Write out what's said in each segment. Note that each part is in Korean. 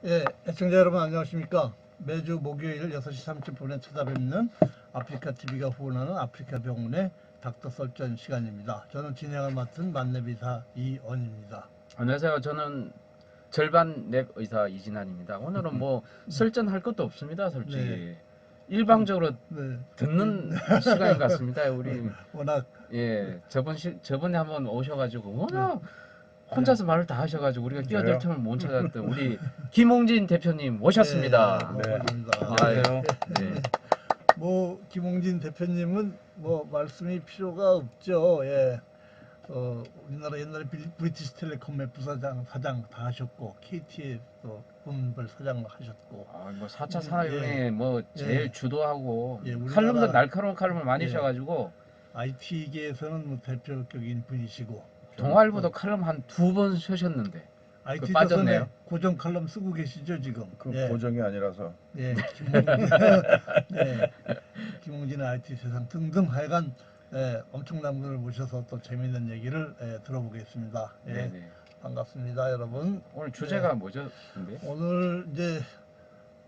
예, 애청자 여러분 안녕하십니까? 매주 목요일 6시 30분에 찾아뵙는 아프리카 TV가 후원하는 아프리카 병원의 닥터 설전 시간입니다. 저는 진행을 맡은 만내비사 이언입니다. 안녕하세요. 저는 절반 랩 의사 이진환입니다. 오늘은 뭐 설전할 것도 없습니다. 솔직히 네, 일방적으로 네. 듣는 시간인 것 같습니다. 우리 워낙 저번에 한번 오셔가지고 워낙 혼자서 말을 다 하셔가지고 우리가 끼어들 틈을 못 찾았던 우리 김홍진 대표님 모셨습니다. 네, 반갑습니다. 안녕하세요. 네. 뭐 김홍진 대표님은 뭐 말씀이 필요가 없죠. 예. 우리나라 옛날에 브리티시 텔레콤의 부사장, 사장 다 하셨고 KT의 또 군별 사장 하셨고 뭐 4차 산업혁명에 뭐 제일 예. 주도하고 예, 우리나라- 칼럼도 날카로운 칼럼을 많이 예. 써가지고 IT계에서는 뭐 대표격인 분이시고 동아일보도 칼럼 한 2번 쓰셨는데 IT 빠졌네요. 조선에 고정 칼럼 쓰고 계시죠 지금? 그 예. 고정이 아니라서 예, 김홍진, 예, 김홍진의 IT 세상 등등 하여간 엄청난 분을 모셔서 또 재미있는 얘기를 들어보겠습니다. 예, 네네. 반갑습니다, 여러분. 오늘 주제가 뭐죠? 근데 오늘 이제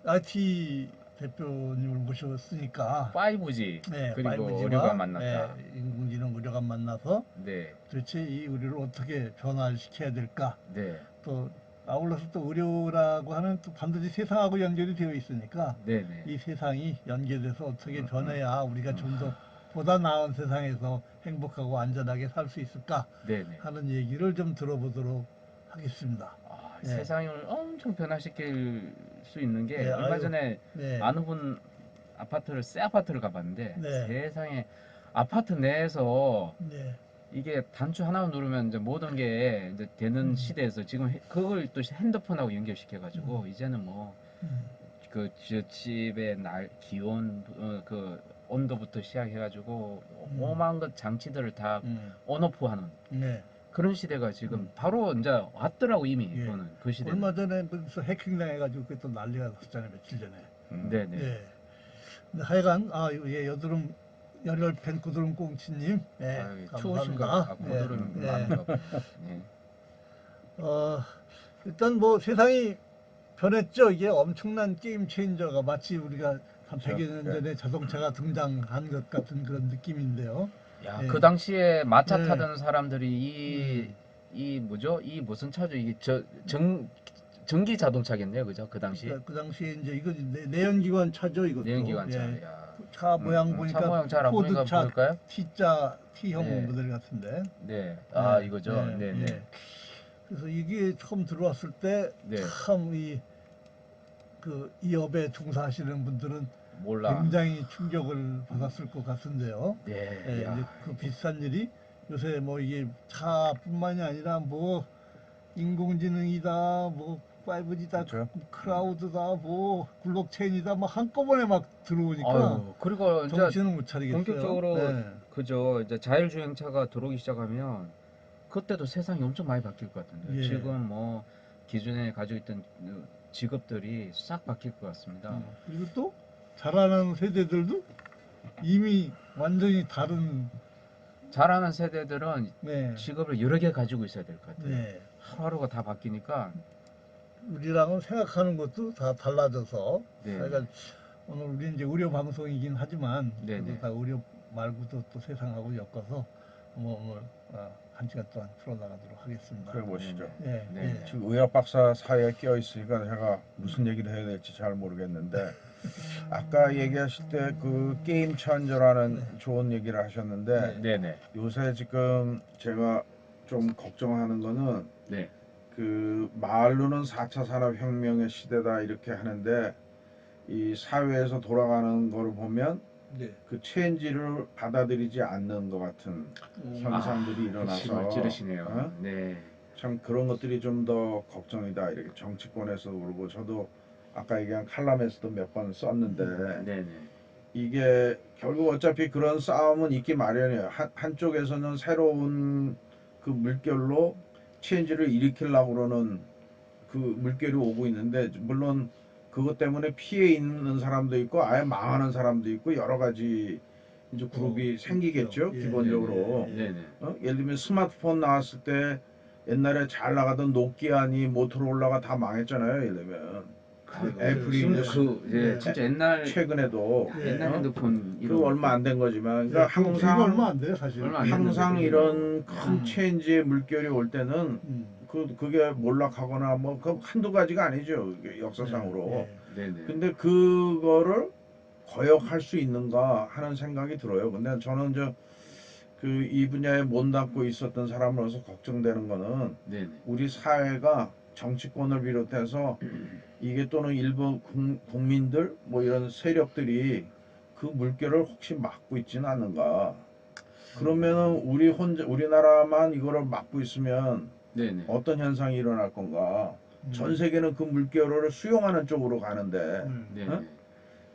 IT 대표님을 모셨으니까 5G 그리고 5G와 의료가 만났다. 인공지능 의료가 만나서 네, 도대체 이 의료를 어떻게 변화시켜야 될까? 네, 또 아울러서 또 의료라고 하면 또 반드시 세상하고 연결이 되어 있으니까 네네. 이 세상이 연계돼서 어떻게 변해야 우리가 좀 더 보다 나은 세상에서 행복하고 안전하게 살 수 있을까 네네. 하는 얘기를 좀 들어보도록 하겠습니다. 네. 세상을 엄청 변화시킬 수 있는 게 네, 얼마 아유, 전에 네. 아는 분 새 아파트를 가봤는데 네. 세상에 아파트 내에서 네. 이게 단추 하나만 누르면 이제 모든 게 이제 되는 시대에서 지금 그걸 또 핸드폰하고 연결시켜가지고 이제는 뭐 그 집의 기온 그 온도부터 시작해가지고 오만 것 장치들을 다 온오프하는 네. 그런 시대가 지금 바로 이제 왔더라고 이미 예. 그거는 그 시대. 얼마 전에 무슨 해킹 당해가지고 그게 또 난리가 났었잖아요, 며칠 전에. 네네. 예. 근데 하여간 여드름 열혈 팬 고드름 꽁치님, 추우신가 감사합니다. 고드름 예. 많은가 보네. 예. 일단 뭐 세상이 변했죠. 이게 엄청난 게임 체인저가 마치 우리가 한 그렇죠. 100여 년 전에 자동차가 등장한 것 같은 그런 느낌인데요. 야, 예. 그 당시에 마차 네. 타던 사람들이 이 뭐죠? 이 무슨 차죠? 이게 전기 자동차겠네요, 그죠? 그 당시 그 당시에 이제 이거 내연기관 차죠, 이것도. 내연기관 차. 예. 야. 차 모양 보니까 차 모양 잘 안 보니까 포드차 보일까요? T형 네. 모델 같은데. 네. 네, 이거죠. 네, 네, 네. 예. 그래서 이게 처음 들어왔을 때 네. 참 이 업에 종사하시는 분들은 몰라. 굉장히 충격을 받았을 것 같은데요. 네. 예, 야. 이제 그 비슷한 일이 요새 뭐 이게 차뿐만이 아니라 뭐 인공지능이다, 뭐 5G다, 그렇죠. 클라우드다, 뭐 블록체인이다, 뭐 한꺼번에 막 들어오니까 아유, 그리고 이제 정신을 못 차리겠어요. 본격적으로 네. 그죠. 이제 자율주행차가 들어오기 시작하면 그때도 세상이 엄청 많이 바뀔 것 같은데 예. 지금 뭐 기존에 가지고 있던 직업들이 싹 바뀔 것 같습니다. 그리고 또 자라는 세대들도 이미 완전히 다른 잘하는 세대들은 네. 직업을 여러 개 가지고 있어야 될 것 같아요. 네. 하루하루가 다 바뀌니까. 우리랑은 생각하는 것도 다 달라져서 네. 그러니까 오늘 우리 이제 의료 방송이긴 하지만 네, 그래도 네. 다 의료 말고도 또 세상하고 엮어서 오늘 한 시간 동안 풀어나가도록 하겠습니다. 그래 보시죠. 예, 네. 예. 지금 의학 박사 사이에 끼어 있으니까 제가 무슨 얘기를 해야 될지 잘 모르겠는데 아까 얘기하실 때 그 게임 천저라는 좋은 얘기를 하셨는데 네네. 요새 지금 제가 좀 걱정하는 거는 네. 그 말로는 4차 산업혁명의 시대다 이렇게 하는데 이 사회에서 돌아가는 거를 보면 네. 그 체인지를 받아들이지 않는 것 같은 현상들이 일어나서 심을 찌르시네요. 어? 네. 참 그런 것들이 좀 더 걱정이다. 이렇게 정치권에서도 그러고 저도 아까 얘기한 칼럼에서도 몇 번 썼는데 네네. 이게 결국 어차피 그런 싸움은 있기 마련이에요. 한쪽에서는 새로운 그 물결로 체인지를 일으키려고 그러는 그 물결이 오고 있는데 물론 그것 때문에 피해 있는 사람도 있고 아예 망하는 사람도 있고 여러 가지 이제 그룹이 생기겠죠. 예, 기본적으로 네네. 예를 들면 스마트폰 나왔을 때 옛날에 잘 나가던 노키아니 모토로라가 다 망했잖아요. 예를 들면 애플이 지금도 이제 예, 진짜 옛날 최근에도 옛날 어? 핸드폰 그 얼마 안 된 거지만 그러니까 그거 항상 얼마 안 돼요 사실. 얼마 안 됐는데 항상 그게 이런 큰 음. 체인지의 물결이 올 때는 음. 그게 몰락하거나 뭐 그 한두 가지가 아니죠. 이게 역사상으로. 네네. 근데 그거를 거역할 수 있는가 하는 생각이 들어요. 근데 저는 그 이 분야에 몸담고 있었던 사람으로서 걱정되는 거는 네네. 우리 사회가 정치권을 비롯해서 이게 또는 일부 국민들 뭐 이런 세력들이 그 물결을 혹시 막고 있지는 않는가. 그러면은 우리나라만 이거를 막고 있으면 네네. 어떤 현상이 일어날 건가. 음. 전 세계는 그 물결을 수용하는 쪽으로 가는데 네네. 어?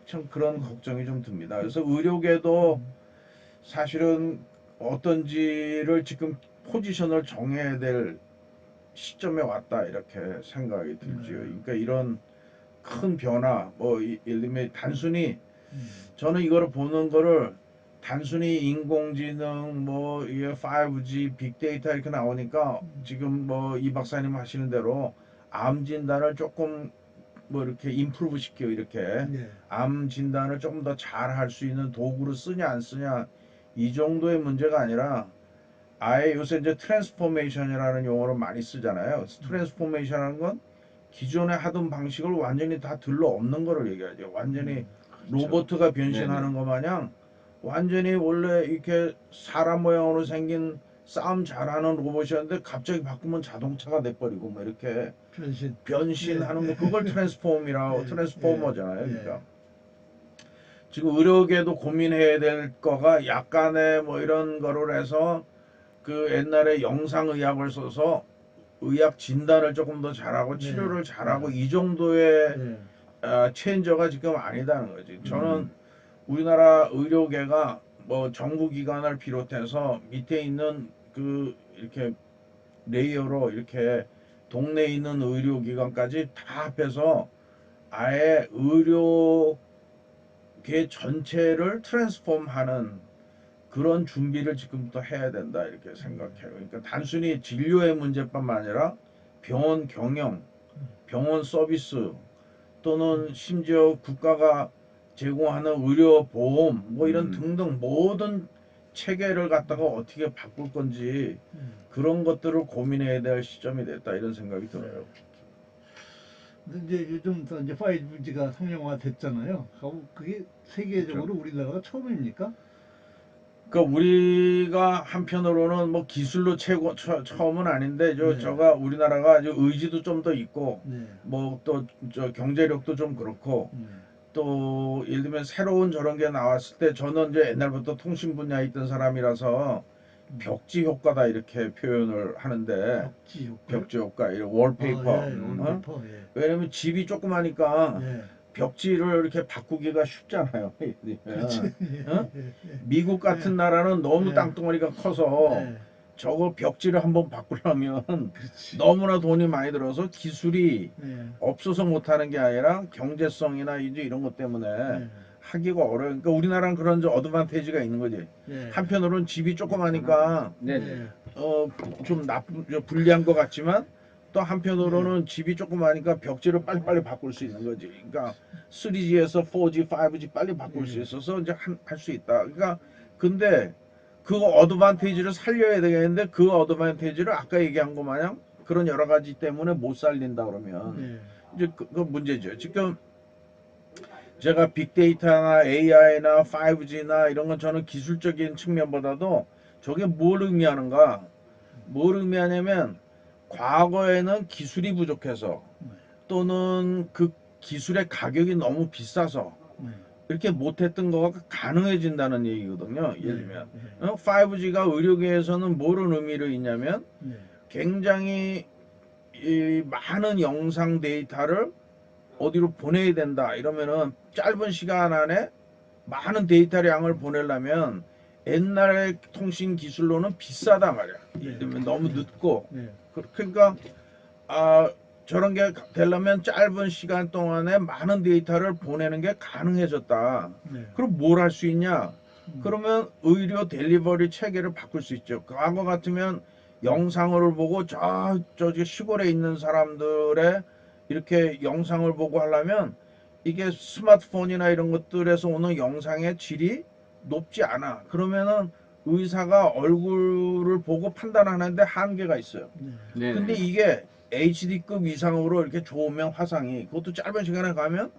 참 그런 걱정이 좀 듭니다. 그래서 의료계도 사실은 어떤지를 지금 포지션을 정해야 될 시점에 왔다 이렇게 생각이 들지요. 그러니까 이런 큰 변화, 뭐 예를 들면 단순히 저는 이거를 보는 거를 단순히 인공지능 뭐 이게 5G 빅데이터 이렇게 나오니까 지금 뭐 이 박사님 하시는 대로 암 진단을 조금 뭐 이렇게 임프루브 시켜 이렇게 네. 암 진단을 조금 더 잘 할 수 있는 도구를 쓰냐 안 쓰냐 이 정도의 문제가 아니라 아예 요새 이제 트랜스포메이션이라는 용어를 많이 쓰잖아요. 트랜스포메이션이라는 건 기존에 하던 방식을 완전히 다 들러 없는 거를 얘기하죠. 완전히 로봇가 변신하는 것 마냥 완전히 원래 이렇게 사람 모양으로 생긴 싸움 잘하는 로봇이었는데 갑자기 바꾸면 자동차가 돼버리고 뭐 이렇게 변신하는 거 그걸 트랜스폼이라고 트랜스포머잖아요. 그러니까 지금 의료계도 고민해야 될 거가 약간의 뭐 이런 거를 해서 그 옛날에 영상의학을 써서 의학 진단을 조금 더 잘하고 치료를 잘하고 이 정도의 체인저가 지금 아니다는 거지. 저는 우리나라 의료계가 뭐 정부기관을 비롯해서 밑에 있는 그 이렇게 레이어로 이렇게 동네에 있는 의료기관까지 다 합해서 아예 의료계 전체를 트랜스폼하는 그런 준비를 지금부터 해야 된다 이렇게 생각해요. 그러니까 단순히 진료의 문제뿐만 아니라 병원 경영, 병원 서비스 또는 심지어 국가가 제공하는 의료 보험 뭐 이런 등등 모든 체계를 갖다가 어떻게 바꿀 건지 그런 것들을 고민해야 될 시점이 됐다 이런 생각이 들어요. 근데 이제 요즘 또 이제 5G가 상용화 됐잖아요. 그게 세계적으로 우리나라가 처음입니까? 그러니까 우리가 한편으로는 뭐 기술로 처음은 아닌데 저가 우리나라가 의지도 좀 더 있고 뭐 또 경제력도 좀 그렇고 또 예를 들면 새로운 저런 게 나왔을 때 저는 이제 옛날부터 통신 분야에 있던 사람이라서 벽지 효과다 이렇게 표현을 하는데 벽지 효과 이런 월페이퍼 월페이퍼. 왜냐면 집이 조그마니까 벽지를 이렇게 바꾸기가 쉽잖아요. 어? 미국 같은 나라는 너무 땅덩어리가 커서 저거 벽지를 한번 바꾸려면 너무나 돈이 많이 들어서 기술이 없어서 못하는 게 아니라 경제성이나 이제 이런 것 때문에 하기가 어려워. 그러니까 우리나라는 그런 어드밴티지가 있는 거지. 한편으로는 집이 조그마니까 좀 불리한 것 같지만 또 한편으로는 집이 조그마니까 벽지를 빨리빨리 바꿀 수 있는 거지. 그러니까 3G에서 4G, 5G 빨리 바꿀 수 있어서 이제 할 수 있다. 그러니까 근데 그 어드밴티지를 살려야 되겠는데 그 어드밴티지를 아까 얘기한 것 마냥 그런 여러 가지 때문에 못 살린다 그러면 이제 그 문제죠. 지금 제가 빅데이터나 AI나 5G나 이런 건 저는 기술적인 측면보다도 저게 뭘 의미하는가? 뭘 의미하냐면 과거에는 기술이 부족해서 또는 그 기술의 가격이 너무 비싸서 이렇게 못했던 거가 가능해진다는 얘기거든요. 예를 들면 5G가 의료계에서는 뭐런 의미를 있냐면 굉장히 이 많은 영상 데이터를 어디로 보내야 된다 이러면은 짧은 시간 안에 많은 데이터량을 보내려면 옛날의 통신 기술로는 비싸단 말이야. 예를 들면 너무 늦고 그러니까 저런 게 되려면 짧은 시간 동안에 많은 데이터를 보내는 게 가능해졌다. 그럼 뭘 할 수 있냐? 그러면 의료 델리버리 체계를 바꿀 수 있죠. 과거 같으면 영상을 보고 저기 시골에 있는 사람들의 이렇게 영상을 보고 하려면 이게 스마트폰이나 이런 것들에서 오는 영상의 질이 높지 않아. 그러면은 의사가 얼굴을 보고 판단하는데 한계가 있어요. 네. 근데 이게 HD급 이상으로 이렇게 좋으면 화상이 그것도 짧은 시간에 가면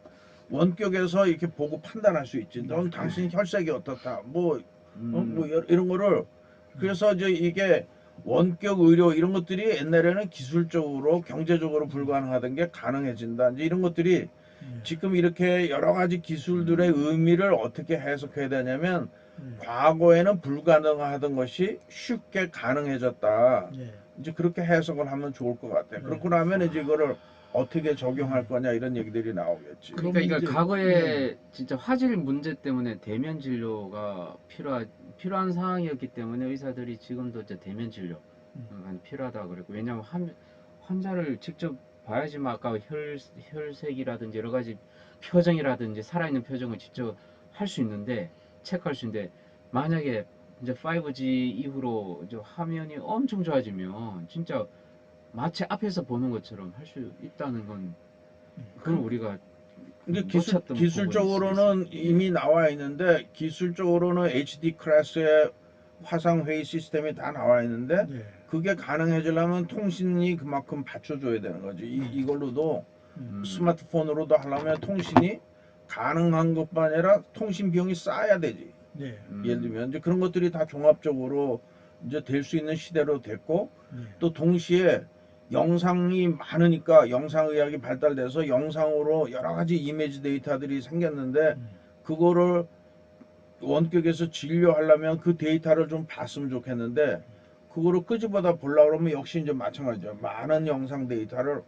원격에서 이렇게 보고 판단할 수 있지. 넌 당신 혈색이 어떻다. 뭐 이런 거를 그래서 이제 이게 원격 의료 이런 것들이 옛날에는 기술적으로 경제적으로 불가능하던 게 가능해진다. 이제 이런 것들이 지금 이렇게 여러 가지 기술들의 의미를 어떻게 해석해야 되냐면 과거에는 불가능하던 것이 쉽게 가능해졌다. 이제 그렇게 해석을 하면 좋을 것 같아. 그렇고 나면 이제 이거를 어떻게 적용할 거냐 이런 얘기들이 나오겠지. 그러니까 이거 이제, 과거에 진짜 화질 문제 때문에 대면 진료가 필요한 상황이었기 때문에 의사들이 지금도 이제 대면 진료 많이 필요하다 그랬고 왜냐하면 환자를 직접 봐야지만 아까 혈색이라든지 여러 가지 표정이라든지 살아있는 표정을 직접 할 수 있는데 체크할 수 있는데 만약에 이제 5G 이후로 이제 화면이 엄청 좋아지면 진짜 마치 앞에서 보는 것처럼 할 수 있다는 건 그건 우리가 근데 놓쳤던 기술적으로는 부분이 이미 나와 있는데 기술적으로는 HD 클래스의 화상 회의 시스템이 다 나와 있는데 그게 가능해지려면 통신이 그만큼 받쳐줘야 되는 거지. 이걸로도 스마트폰으로도 하려면 통신이 가능한 것뿐 아니라 통신 비용이 싸야 되지. 예를 들면 이제 그런 것들이 다 종합적으로 이제 될 수 있는 시대로 됐고 또 동시에 영상이 많으니까 영상의학이 발달돼서 영상으로 여러 가지 이미지 데이터들이 생겼는데 그거를 원격에서 진료하려면 그 데이터를 좀 봤으면 좋겠는데 그거를 끄집어다 보려고 그러면 역시 이제 마찬가지죠. 많은 영상 데이터를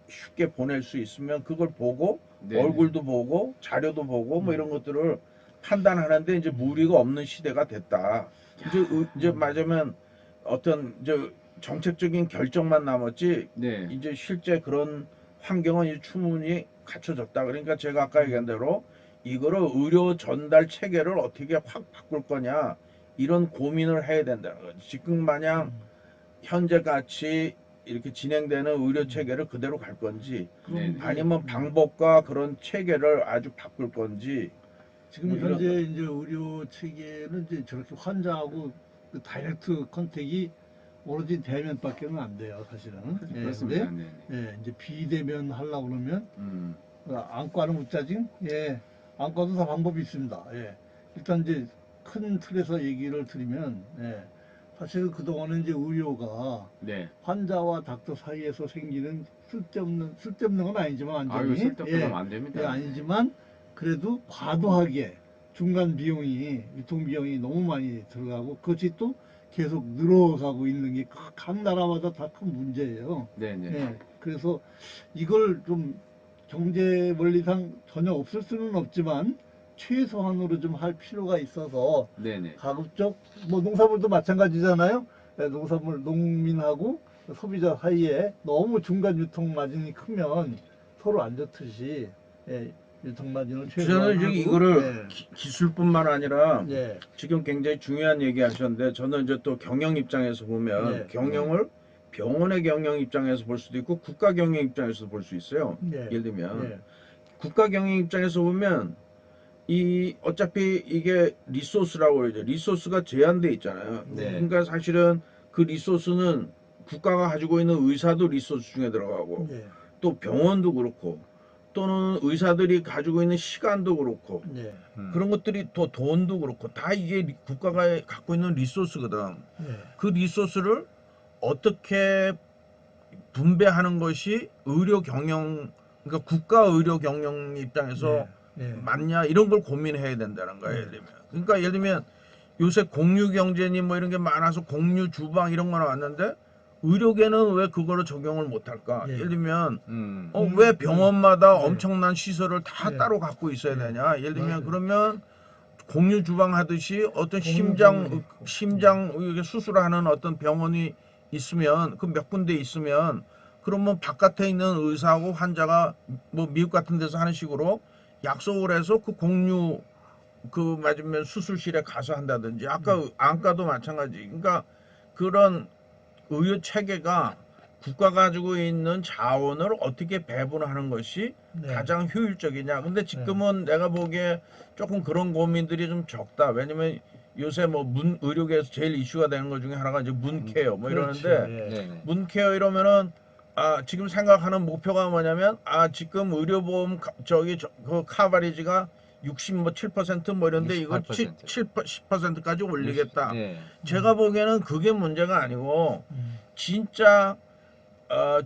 쉽게 보낼 수 있으면 그걸 보고 네네. 얼굴도 보고 자료도 보고 뭐 이런 것들을 판단하는데 이제 무리가 없는 시대가 됐다. 이제 맞으면 어떤 이제 정책적인 결정만 남았지 네. 이제 실제 그런 환경은 이제 충분히 갖춰졌다. 그러니까 제가 아까 얘기한 대로 이거를 의료 전달 체계를 어떻게 확 바꿀 거냐 이런 고민을 해야 된다는 거지. 지금 마냥 현재 같이 이렇게 진행되는 의료 체계를 그대로 갈 건지 네네. 아니면 방법과 그런 체계를 아주 바꿀 건지 지금 뭐 이런 현재 이제 의료 체계는 이제 저렇게 환자하고 그 다이렉트 컨택이 오로지 대면밖에는 안 돼요, 사실은. 그렇습니다. 근데 네네. 이제 비대면 하려고 그러면 안과는 못자지. 안과도 다 방법이 있습니다. 일단 이제 큰 틀에서 얘기를 드리면, 사실 그동안은 이제 의료가 네. 환자와 닥터 사이에서 생기는 쓸데없는 건 아니지만 아유 완전히 쓸데없으면 안 됩니다. 아니지만 그래도 과도하게 중간 비용이 유통 비용이 너무 많이 들어가고 그것이 또 계속 늘어가고 있는 게 각 나라마다 다 큰 문제예요. 네네. 그래서 이걸 좀 경제 원리상 전혀 없을 수는 없지만 최소한으로 좀 할 필요가 있어서 네네. 가급적 뭐 농산물도 마찬가지잖아요. 농산물 농민하고 소비자 사이에 너무 중간 유통 마진이 크면 서로 안 좋듯이 유통 마진을 저는 이제 최소화하고 이거를 기술뿐만 아니라 예, 지금 굉장히 중요한 얘기 하셨는데 저는 이제 또 경영 입장에서 보면 예. 경영을 병원의 경영 입장에서 볼 수도 있고 국가 경영 입장에서 볼 수 있어요. 예, 예를 들면 예, 국가 경영 입장에서 보면 이 어차피 이게 리소스라고 그러죠. 리소스가 제한돼 있잖아요. 네. 그러니까 사실은 그 리소스는 국가가 가지고 있는 의사도 리소스 중에 들어가고 예, 또 병원도 그렇고 또는 의사들이 가지고 있는 시간도 그렇고 예, 그런 것들이 또 돈도 그렇고 다 이게 국가가 갖고 있는 리소스거든. 예, 그 리소스를 어떻게 분배하는 것이 의료 경영 그러니까 국가 의료 경영 입장에서 예, 맞냐 이런 걸 고민해야 된다는 거예요. 네. 예를 들면 그러니까 예를 들면 요새 공유 경제니 뭐 이런 게 많아서 공유 주방 이런 거 나왔는데 의료계는 왜 그거를 적용을 못할까? 예. 예를 들면 음. 왜 병원마다 네. 엄청난 시설을 다 네. 따로 갖고 있어야 네. 되냐? 예를 들면 맞아요. 그러면 공유 주방 하듯이 어떤 공유 병원이 있고. 심장 이렇게 수술하는 어떤 병원이 있으면 그 몇 군데 있으면 그러면 바깥에 있는 의사하고 환자가 뭐 미국 같은 데서 하는 식으로 약속을 해서 그 공유 그 맞으면 수술실에 가서 한다든지 아까 안과도 마찬가지. 그러니까 그런 의료 체계가 국가가 가지고 있는 자원을 어떻게 배분하는 것이 네. 가장 효율적이냐. 근데 지금은 내가 보기에 조금 그런 고민들이 좀 적다. 왜냐면 요새 뭐 의료계에서 제일 이슈가 되는 것 중에 하나가 이제 문케어 뭐 그렇죠. 이러는데 예. 네네. 문케어 이러면은 지금 생각하는 목표가 뭐냐면 지금 의료보험 그 카바리지가 67%뭐 이런데 이거 68%. 10%까지 올리겠다. 네. 제가 보기에는 그게 문제가 아니고 음. 진짜 어,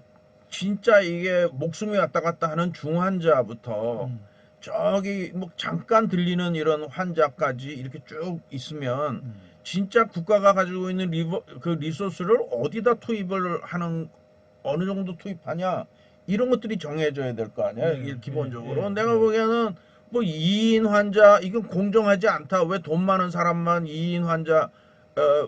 진짜 이게 목숨이 왔다 갔다 하는 중환자부터 음. 저기 뭐 잠깐 들리는 이런 환자까지 이렇게 쭉 있으면 음. 진짜 국가가 가지고 있는 그 리소스를 어디다 투입을 하는 어느 정도 투입하냐 이런 것들이 정해져야 될 거 아니야. 네, 기본적으로 네, 내가 네. 보기에는 뭐 2인 환자 이건 공정하지 않다. 왜 돈 많은 사람만 2인 환자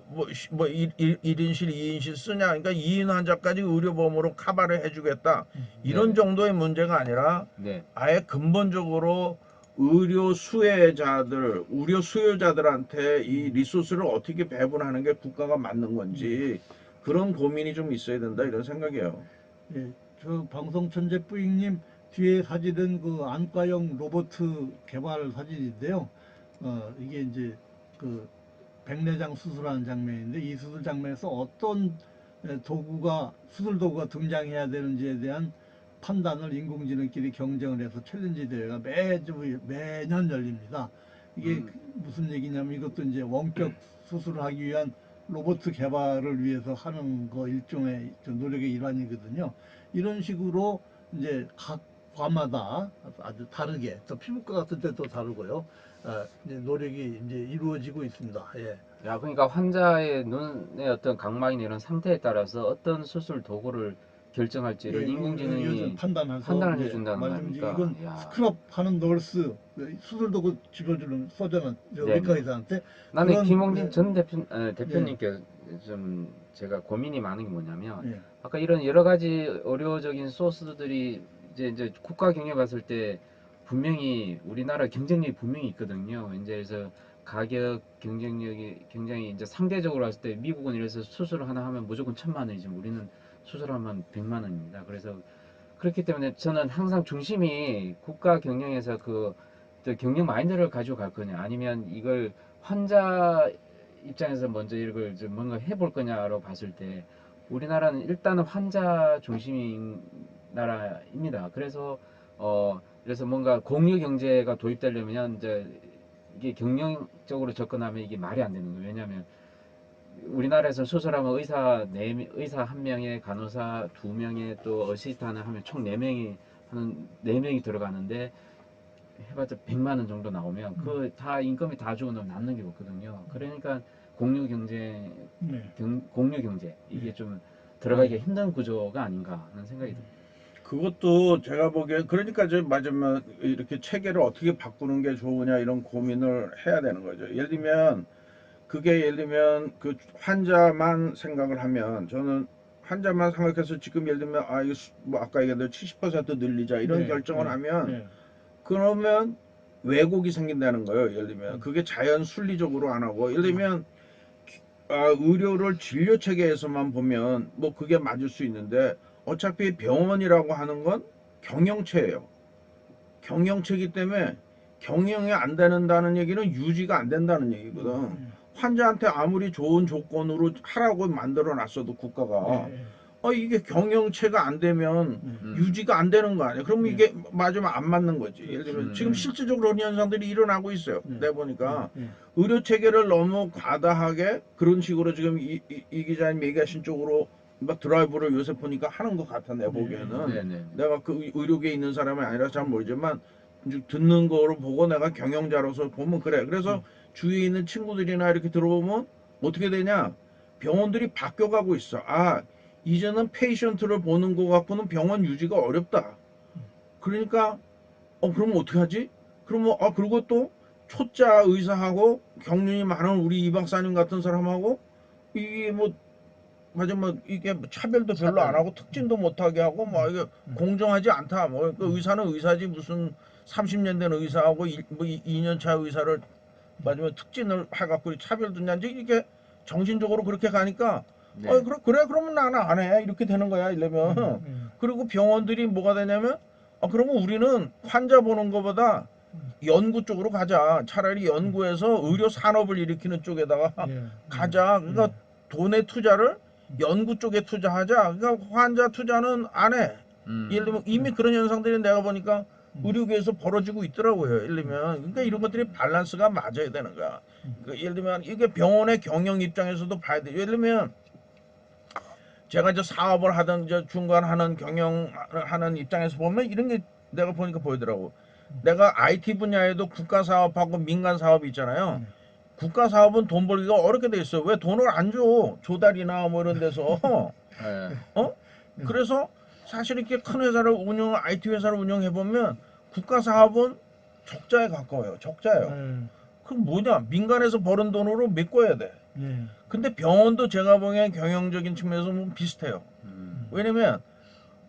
뭐 1인실 2인실 쓰냐. 그러니까 2인 환자까지 의료보험으로 커버를 해주겠다. 이런 네네. 정도의 문제가 아니라 네. 아예 근본적으로 의료 수요자들한테 이 리소스를 어떻게 배분하는 게 국가가 맞는 건지 그런 고민이 좀 있어야 된다 이런 생각이에요. 예, 저 방송천재 뿌잉님 뒤에 사진은 그 안과용 로봇 개발 사진인데요. 이게 이제 그 백내장 수술하는 장면인데 이 수술 장면에서 어떤 수술 도구가 등장해야 되는지에 대한 판단을 인공지능끼리 경쟁을 해서 챌린지 대회가 매년 열립니다. 이게 무슨 얘기냐면 이것도 이제 원격 수술을 하기 위한 로봇 개발을 위해서 하는 거 일종의 노력의 일환이거든요. 이런 식으로 이제 각 과마다 아주 다르게 또 피부과 같은 데 또 다르고요. 이제 노력이 이제 이루어지고 있습니다. 예. 야, 그러니까 환자의 눈의 어떤 각막이나 이런 상태에 따라서 어떤 수술 도구를 결정할지를 예, 인공지능이 요즘 판단해서 판단을 이제 해준다는 거 말씀 아닙니까? 이건 야, 스크럽 하는 널스 수술 도구 집어주는 서전은 네네. 외과 의사한테 나는 그런 김홍진 전 예. 대표님께 좀 제가 고민이 많은 게 뭐냐면 예. 아까 이런 여러 가지 의료적인 소스들이 이제 국가 경영에 봤을 때 분명히 우리나라 경쟁력이 분명히 있거든요. 이제 그래서 가격 경쟁력이 굉장히 이제 상대적으로 봤을 때 미국은 이래서 수술 하나 하면 무조건 1,000만 원이지만 우리는 수술하면 100만 원입니다. 그래서 그렇기 때문에 저는 항상 중심이 국가 경영에서 또 경영 마인드를 가지고 갈 거냐 아니면 이걸 환자 입장에서 먼저 이걸 좀 뭔가 해볼 거냐로 봤을 때 우리나라는 일단은 환자 중심인 나라입니다. 그래서 뭔가 공유 경제가 도입되려면 이제 이게 경영적으로 접근하면 이게 말이 안 되는 거예요. 왜냐하면 우리나라에서 수술하면 의사 한 명에 간호사 두 명에 또 어시스트하는 하면 총 4명이 하는 4명이 들어가는데 해봤자 100만 원 정도 나오면 그 다 인건비 다 주고 남는 게 없거든요. 그러니까 공유 경제 네. 공유 경제 이게 네. 좀 들어가기가 힘든 구조가 아닌가 하는 생각이 듭니다. 그것도 제가 보기엔 그러니까 저 맞으면 이렇게 체계를 어떻게 바꾸는 게 좋으냐 이런 고민을 해야 되는 거죠. 예를 들면 그 환자만 생각을 하면 저는 환자만 생각해서 지금 예를 들면 이거 뭐 아까 얘기한 대로 70% 늘리자 이런 네, 결정을 네, 하면 네. 그러면 왜곡이 생긴다는 거예요. 예를 들면 그게 자연 순리적으로 안 하고 예를 들면 의료를 진료 체계에서만 보면 뭐 그게 맞을 수 있는데 어차피 병원이라고 하는 건 경영체예요. 경영체이기 때문에 경영이 안 된다는 얘기는 유지가 안 된다는 얘기거든. 환자한테 아무리 좋은 조건으로 하라고 만들어 놨어도 국가가 네. 이게 경영체가 안 되면 유지가 안 되는 거 아니야. 그럼 이게 맞으면 안 맞는 거지. 예를 들면 지금 실질적으로 그런 현상들이 일어나고 있어요. 내가 보니까 의료 체계를 너무 과다하게 그런 식으로 지금 이 기자님 얘기하신 쪽으로 막 드라이브를 요새 보니까 하는 것 같아. 내 보기에는 네네. 내가 그 의료계에 있는 사람이 아니라 잘 모르지만 이제 듣는 거를 보고 내가 경영자로서 보면 그래. 그래서 주위에 있는 친구들이나 이렇게 들어보면 어떻게 되냐? 병원들이 바뀌어가고 있어. 이제는 페이션트를 보는 거 갖고는 병원 유지가 어렵다. 그러니까 그러면 어떻게 하지? 그러면 그리고 또 초짜 의사하고 경륜이 많은 우리 이 박사님 같은 사람하고 이게 뭐 맞아 뭐 이게 뭐 차별도 별로 안 하고 특진도 못하게 하고 뭐 이게 공정하지 않다. 그 의사는 의사지 무슨 30년 된 의사하고 뭐 2년 차 의사를 맞으면 특진을 해갖고 차별 두냐지 이게 정신적으로 그렇게 가니까 네. 그래 그러면 나는 안 해. 이렇게 되는 거야 이러면. 그리고 병원들이 뭐가 되냐면 그러면 우리는 환자 보는 것보다 연구 쪽으로 가자. 차라리 연구해서 의료 산업을 일으키는 쪽에다가 가자. 그러니까 돈의 투자를 연구 쪽에 투자하자. 그러니까 환자 투자는 안 해. 예를 들면 이미 그런 현상들이 내가 보니까 의료계에서 벌어지고 있더라고요. 예를 들면 그러니까 이런 것들이 밸런스가 맞아야 되는 거야. 그러니까 예를 들면 이게 병원의 경영 입장에서도 봐야 돼. 예를 들면 제가 이제 사업을 하든 이제 중간하는 경영하는 입장에서 보면 이런 게 내가 보니까 보이더라고. 내가 IT 분야에도 국가 사업하고 민간 사업이 있잖아요. 국가 사업은 돈 벌기가 어렵게 돼 있어. 왜 돈을 안 줘? 조달이나 뭐 이런 데서. 네. 그래서 사실 이렇게 큰 회사를 IT 회사를 운영해 보면 국가 사업은 적자에 가까워요. 적자예요. 그럼 뭐냐? 민간에서 버는 돈으로 메꿔야 돼. 근데 병원도 제가 보기엔 경영적인 측면에서 보면 비슷해요. 왜냐면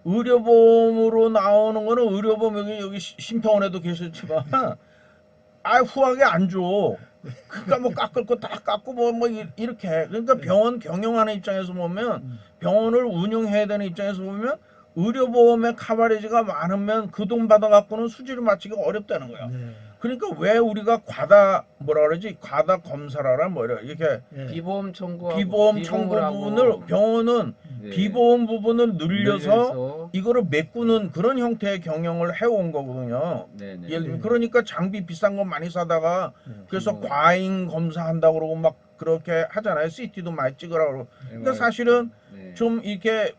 의료보험으로 나오는 거는 의료보험 여기 심평원에도 계셨지만 후하게 안 줘. 그러니까 뭐 깎을 거 다 깎고 뭐 이렇게. 그러니까 병원 경영하는 입장에서 보면 병원을 운영해야 되는 입장에서 보면 의료보험의 카바레지가 많으면 그 돈 받아갖고는 수지를 맞추기가 어렵다는 거야. 그러니까 왜 우리가 과다 검사라라 뭐 이렇게 비보험 청구 비보험 청구 부분을 병원은 네. 비보험 부분을 늘려서 늘려서 이거를 메꾸는 그런 형태의 경영을 해온 거거든요. 네네. 예를 들면 그러니까 장비 비싼 거 많이 사다가 그래서 비보험. 과잉 검사한다고 그러고 막 그렇게 하잖아요. CT도 많이 찍으라고 그러고. 그러니까 사실은 네. 좀 이렇게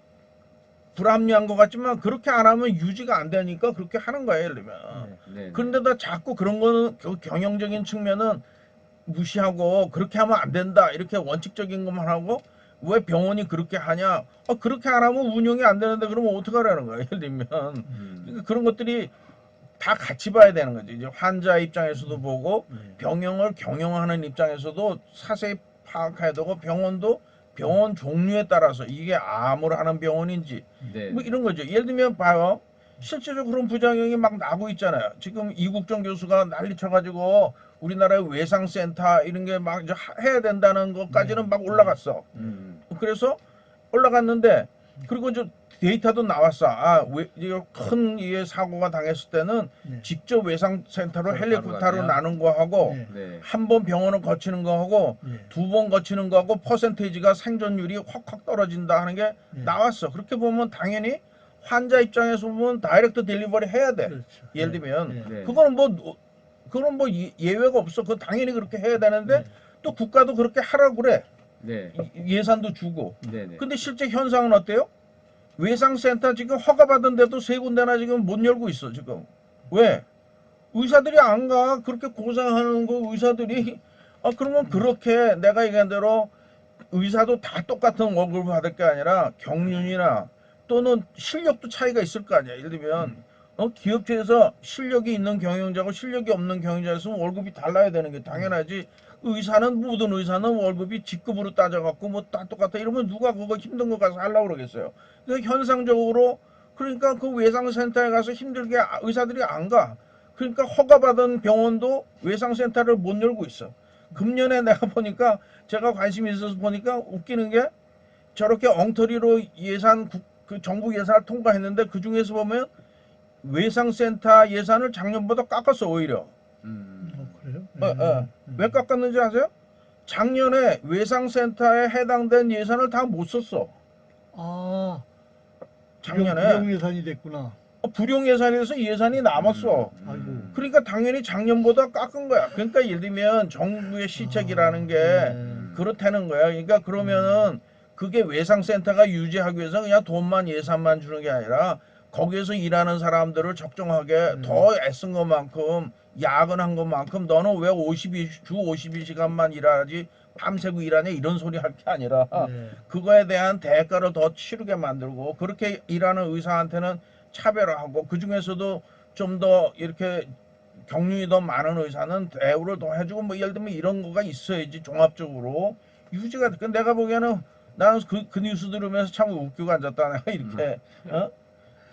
불합리한 것 같지만 그렇게 안 하면 유지가 안 되니까 그렇게 하는 거예요. 예를 들면. 네. 그런데다 자꾸 그런 거는 경영적인 측면은 무시하고 그렇게 하면 안 된다 이렇게 원칙적인 것만 하고 왜 병원이 그렇게 하냐? 그렇게 안 하면 운영이 안 되는데 그러면 어떡하라는 거야? 예를 들면 그러니까 그런 것들이 다 같이 봐야 되는 거죠. 이제 환자 입장에서도 보고 병영을 경영하는 입장에서도 자세히 파악해야 되고 병원도 병원 종류에 따라서 이게 암을 하는 병원인지 네. 뭐 이런 거죠. 예를 들면 봐요. 실제로 그런 부작용이 막 나고 있잖아요. 지금 이국정 교수가 난리 쳐가지고 우리나라의 외상센터 이런 게 막 해야 된다는 것까지는 막 올라갔어. 그래서 올라갔는데 그리고 이제 데이터도 나왔어. 큰 사고가 당했을 때는 직접 외상센터로 헬리콥터로 나는 거하고 네. 한 번 병원을 거치는 거하고 두 번 거치는 거하고 퍼센테이지가 생존율이 확확 떨어진다 하는 게 나왔어. 그렇게 보면 당연히 환자 입장에서 보면 다이렉트 딜리버리 해야 돼. 그렇죠. 예를 들면 네. 그거는 뭐 예외가 없어. 그거 당연히 그렇게 해야 되는데 또 국가도 그렇게 하라고 그래. 네. 예산도 주고. 네네. 근데 실제 현상은 어때요? 외상센터 지금 허가받은 데도 세 군데나 지금 못 열고 있어 지금. 왜? 의사들이 안 가. 그렇게 고생하는 거 의사들이. 그러면 그렇게 내가 얘기한 대로 의사도 다 똑같은 월급을 받을 게 아니라 경륜이나 또는 실력도 차이가 있을 거 아니야. 예를 들면 기업체에서 실력이 있는 경영자고 실력이 없는 경영자였으면 월급이 달라야 되는 게 당연하지. 모든 의사는 월급이 직급으로 따져갖고 뭐 다 똑같아 이러면 누가 그거 힘든 거 가서 하려고 그러겠어요. 그러니까 현상적으로 그러니까 그 외상센터에 가서 힘들게 의사들이 안 가. 그러니까 허가받은 병원도 외상센터를 못 열고 있어. 금년에 내가 보니까 제가 관심이 있어서 보니까 웃기는 게 저렇게 엉터리로 그 정부 예산을 통과했는데 그 중에서 보면 외상센터 예산을 작년보다 깎았어 오히려. 그래요? 왜 깎았는지 아세요? 작년에 외상센터에 해당된 예산을 다 못 썼어. 작년에 불용 예산이 됐구나. 불용 예산에서 예산이 남았어. 아이고. 그러니까 당연히 작년보다 깎은 거야. 그러니까 예를 들면 정부의 시책이라는 게 그렇다는 거야. 그러니까 그러면은 그게 외상센터가 유지하기 위해서 그냥 돈만 예산만 주는 게 아니라 거기에서 일하는 사람들을 적정하게 더 애쓴 것만큼 야근한 것만큼 너는 왜 주 52시간만 일하지 밤새고 일하냐 이런 소리 할 게 아니라 그거에 대한 대가를 더 치르게 만들고 그렇게 일하는 의사한테는 차별화하고 그 중에서도 좀 더 이렇게 경륜이 더 많은 의사는 대우를 더 해주고 뭐 예를 들면 이런 거가 있어야지 종합적으로 유지가 돼. 내가 보기에는 나는 그 뉴스 들으면서 참 웃기고 앉았다 내가 이렇게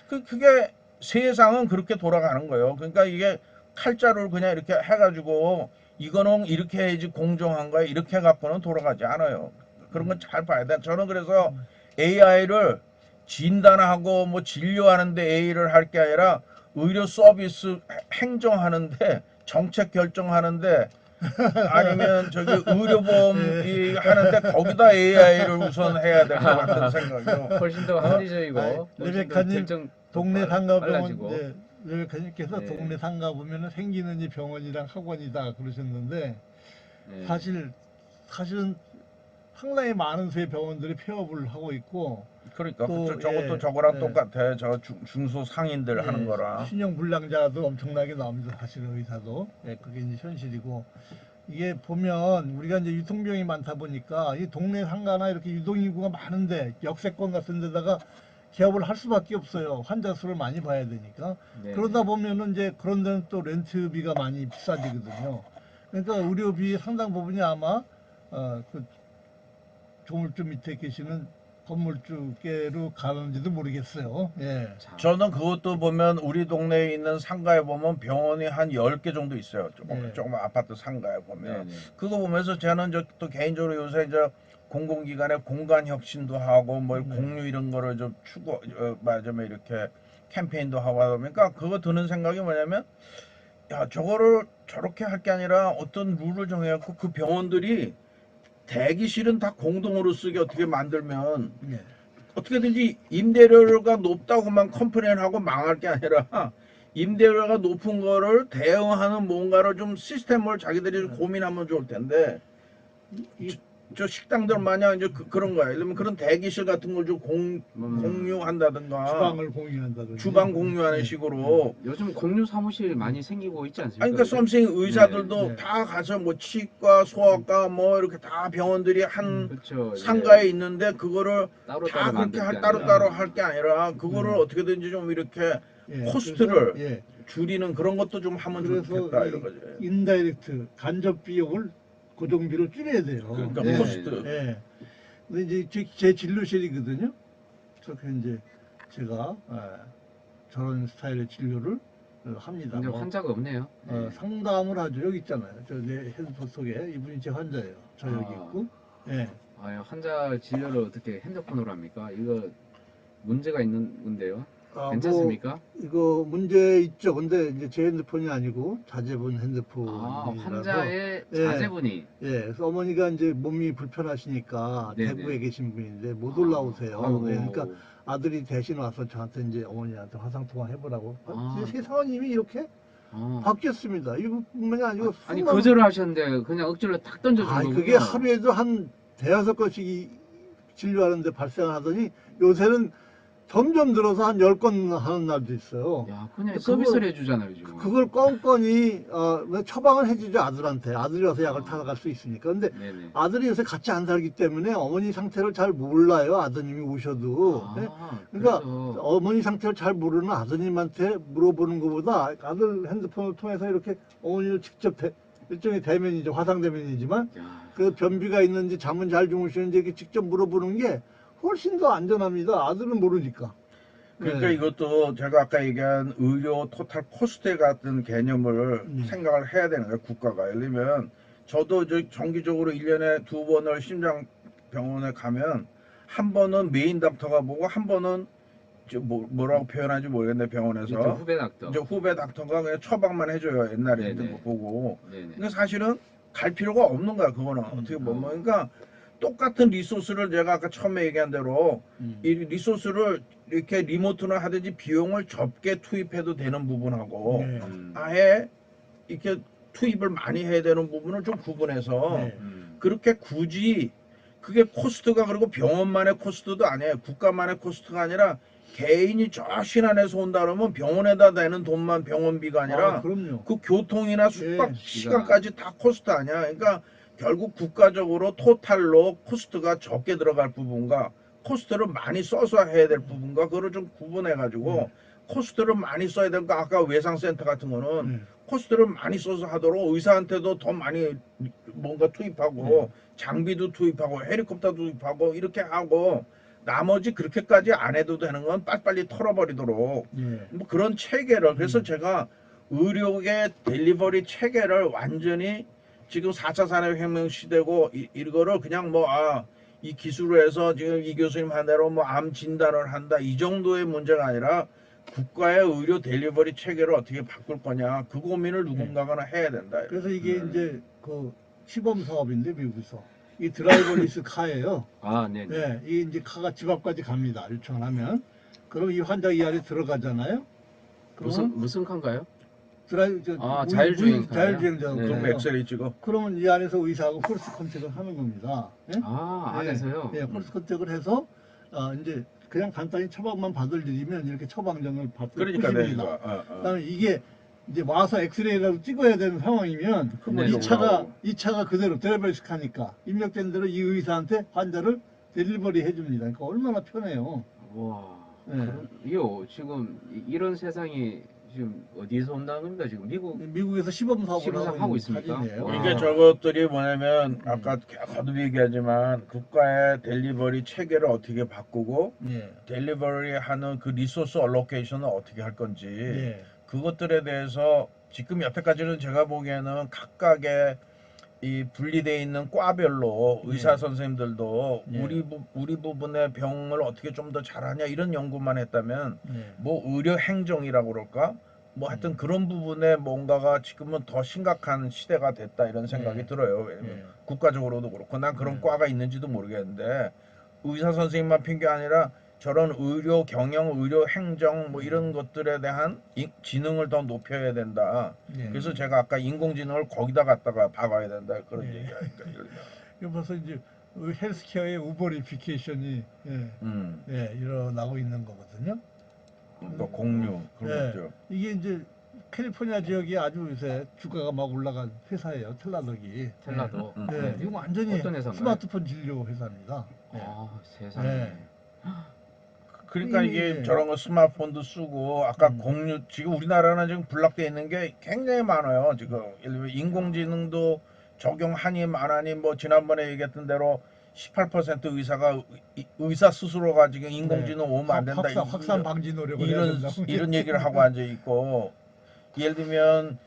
그게 세상은 그렇게 돌아가는 거예요. 그러니까 이게 칼자루를 그냥 이렇게 해가지고 이거는 이렇게 해야지 공정한 거야 이렇게 해갖고는 돌아가지 않아요. 그런 건 잘 봐야 돼. 저는 그래서 AI를 진단하고 뭐 진료하는데 AI를 할 게 아니라 의료 서비스 행정하는데 정책 결정하는데 아니면 저기 의료보험이 하는데 거기다 AI를 우선 해야 될 것 같은 생각이요. 훨씬 더 합리적이고 아이, 훨씬 더 레베카님 결정 동네 상가병원 빨라지고. 이제 레베카님께서 네. 동네 상가 보면은 생기는 이 병원이랑 학원이다 그러셨는데 네. 사실은 상당히 많은 수의 병원들이 폐업을 하고 있고 그러니까 또, 저것도 예, 저거랑 예. 똑같아. 저 중소 상인들 예, 하는 거랑. 신용 불량자도 엄청나게 나옵니다. 사실 의사도. 예, 그게 이제 현실이고 이게 보면 우리가 이제 유통병이 많다 보니까 이 동네 상가나 이렇게 유동인구가 많은데 역세권 같은 데다가 개업을 할 수밖에 없어요. 환자 수를 많이 봐야 되니까. 네. 그러다 보면은 이제 그런 데는 또 렌트비가 많이 비싸지거든요. 그러니까 의료비 상당 부분이 아마 그 조물주 밑에 계시는 건물주께로 가는지도 모르겠어요. 예. 자, 저는 그것도 보면 우리 동네에 있는 상가에 보면 병원이 한 10개 정도 있어요. 네. 조금 아파트 상가에 보면. 네네. 그거 보면서 저는 또 개인적으로 요새 이제 공공기관의 공간 혁신도 하고 뭐 네. 공유 이런 거를 좀 맞으면 이렇게 캠페인도 하고 하다 보니까 그거 드는 생각이 뭐냐면 야 저거를 저렇게 할 게 아니라 어떤 룰을 정해갖고 그 병원들이 대기실은 다 공동으로 쓰게 어떻게 만들면 예. 어떻게든지 임대료가 높다고만 컴플레인하고 망할 게 아니라 임대료가 높은 거를 대응하는 뭔가를 좀 시스템을 자기들이 좀 고민하면 좋을 텐데 저 식당들 마냥 이제 그런 거야. 예를 들면 그런 대기실 같은 걸 좀 공유한다든가 주방을 공유한다든지. 주방 공유하는 예. 식으로 요즘 공유 사무실 많이 생기고 있지 않습니까? 아니, 그러니까 썸씽 의사들도 네. 다 가서 뭐 치과, 소아과 뭐 이렇게 다 병원들이 한 그렇죠. 상가에 있는데 그거를 따로 다 그렇게 만들 게 따로따로 아니라. 할 게 아니라 그거를 어떻게든지 좀 이렇게 예. 코스트를 그래서, 예. 줄이는 그런 것도 좀 하면 그래서 좋겠다 이 이런 거지. 인다이렉트 간접 비용을 고정비로 줄여야 돼요. 그러니까 네. 코스트. 예. 근데 이제 제 진료실이거든요. 그래서 이제 제가 저런 스타일의 진료를 합니다. 근데 뭐, 환자가 없네요. 네. 상담을 하죠. 여기 있잖아요. 저 내 핸드폰 속에 이분이 제 환자예요. 저 여기 아. 있고. 예. 환자 진료를 어떻게 핸드폰으로 합니까? 이거 문제가 있는 건데요. 뭐 괜찮습니까? 이거 문제 있죠. 근데 이제 제 핸드폰이 아니고 자제분 핸드폰이라서 환자의 예. 자제분이. 예, 그래서 어머니가 이제 몸이 불편하시니까 네네. 대구에 계신 분인데 못 올라오세요. 아이고. 예, 그러니까 아들이 대신 와서 저한테 이제 어머니한테 화상 통화 해보라고. 아. 세상은 이미 이렇게 바뀌었습니다. 이뿐만이 아니고 아니 수많은- 거절을 하셨는데 그냥 억지로 탁 던져준 거군요. 그게 하루에도 한 대여섯 건씩 진료하는데 발생하더니 요새는 점점 늘어서 한 10건 하는 날도 있어요. 야, 그냥 그걸- 서비스를 해주잖아요 지금. 그걸 껌껌이 처방을 해주죠. 아들한테. 아들이 와서 약을 타갈 수 있으니까. 근데 네네. 아들이 요새 같이 안 살기 때문에 어머니 상태를 잘 몰라요. 아드님이 오셔도. 네? 그러니까 그래서 어머니 상태를 잘 모르는 아드님한테 물어보는 것보다 아들 핸드폰을 통해서 이렇게 어머니를 직접 일종의 대면이죠. 화상 대면이지만 야, 그 변비가 있는지 잠은 잘 주무시는지 이렇게 직접 물어보는 게 훨씬 더 안전합니다. 아들은 모르니까. 그러니까 네. 이것도 제가 아까 얘기한 의료 토탈 코스트 같은 개념을 생각을 해야 되는 거예요. 국가가. 예를 들면 저도 정기적으로 1년에 2번을 심장병원에 가면 한 번은 메인 닥터가 보고 한 번은 뭐라고 표현하는지 모르겠는데 병원에서 그렇죠. 후배 닥터. 이제 후배 닥터가 그냥 처방만 해줘요. 옛날에 네네. 있던 거 보고. 네네. 근데 사실은 갈 필요가 없는 거야. 그거는 어떻게 보면. 그러니까 똑같은 리소스를 제가 아까 처음에 얘기한 대로 이 리소스를 이렇게 리모트나 하든지 비용을 적게 투입해도 되는 부분하고 네. 아예 이렇게 투입을 많이 해야 되는 부분을 좀 구분해서 네. 그렇게 굳이 그게 코스트가 그리고 병원만의 코스트도 아니에요. 국가만의 코스트가 아니라 개인이 저 신안에서 온다 그러면 병원에다 내는 돈만 병원비가 아니라 그럼요. 그 교통이나 숙박 예, 시간까지 다 코스트 아니야. 그러니까 결국 국가적으로 토탈로 코스트가 적게 들어갈 부분과 코스트를 많이 써서 해야 될 부분과 그거를 좀 구분해 가지고 코스트를 많이 써야 되는 거 아까 외상센터 같은 거는 코스트를 많이 써서 하도록 의사한테도 더 많이 뭔가 투입하고 장비도 투입하고 헬리콥터도 투입하고 이렇게 하고 나머지 그렇게까지 안 해도 되는 건 빨리빨리 털어버리도록 예. 뭐 그런 체계를 그래서 제가 의료계 델리버리 체계를 완전히 지금 4차 산업혁명 시대고 이거를 그냥 이 기술을 해서 지금 이 교수님 한 대로 뭐 암 진단을 한다 이 정도의 문제가 아니라 국가의 의료 델리버리 체계를 어떻게 바꿀 거냐 그 고민을 누군가가 해야 된다. 그래서 이게 이제 그 시범 사업인데 미국에서 이 드라이버리스 카예요. 아, 네, 네. 예, 이 이제 카가 집 앞까지 갑니다. 요청을 하면. 그럼 이 환자 이 안에 들어가잖아요. 그러면 무슨 칸가요? 자율주행 자율주행자 네. 그럼 그래요. 엑스레이 찍어. 그러면 이 안에서 의사하고 폴스 컨택을 하는 겁니다. 예? 아, 예, 안에서요? 예, 폴스 컨택을 해서 이제 그냥 간단히 처방만 받을 일이면 이렇게 처방전을 받고 그러니까 푸십니다. 내가 그다음에 이게 이제 와서 엑스레이라도 찍어야 되는 상황이면 네, 이 차가 그대로 드라이버리스 카니까 입력된 대로 이 의사한테 환자를 델리버리 해줍니다. 그러니까 얼마나 편해요. 와, 네. 이요 지금 이런 세상이 지금 어디서 온다는 겁니까? 지금 미국에서 시범 사업을 시범 사업 하고 있는 있습니까? 사진이에요. 와. 이게 저것들이 뭐냐면 아까 거듭 얘기하지만 국가의 델리버리 체계를 어떻게 바꾸고 예. 델리버리 하는 그 리소스 얼로케이션을 어떻게 할 건지 예. 그것들에 대해서 지금 여태까지는 제가 보기에는 각각의 이 분리되어 있는 과별로 의사 선생님들도 예. 우리 부분의 병을 어떻게 좀 더 잘하냐 이런 연구만 했다면 예. 뭐 의료 행정이라고 그럴까 뭐 하여튼 그런 부분에 뭔가가 지금은 더 심각한 시대가 됐다 이런 생각이 예. 들어요. 왜냐면 예. 국가적으로도 그렇고 난 그런 과가 있는지도 모르겠는데 의사 선생님만 핑계 아니라 저런 의료 경영, 의료 행정 뭐 이런 것들에 대한 지능을 더 높여야 된다. 예. 그래서 제가 아까 인공지능을 거기다 갖다가 박아야 된다 그런 예. 얘기하니까. 이거 벌써 이제 헬스케어의 우버리피케이션이 일어나고 있는 거거든요. 또 공유 그런 예. 것들. 이게 이제 캘리포니아 지역이 아주 요새 주가가 막 올라간 회사예요. 텔라덕이. 텔라도. 음. 네, 이거 완전히 어떤 회사인가요? 스마트폰 진료 회사입니다. 아, 세상에. 네. 그러니까 이게 예. 저런 거 스마트폰도 쓰고 아까 음. 공유 지금 우리나라는 지금 블락돼 있는 게 굉장히 많아요. 지금 예를 들면 인공지능도 적용하니 말하니 뭐 지난번에 얘기했던 대로 18% 의사가 의사 스스로가 지금 인공지능 오면 안 된다. 확산 방지 노력을 해야 이런 된다고. 이런 얘기를 하고 앉아 있고 예를 들면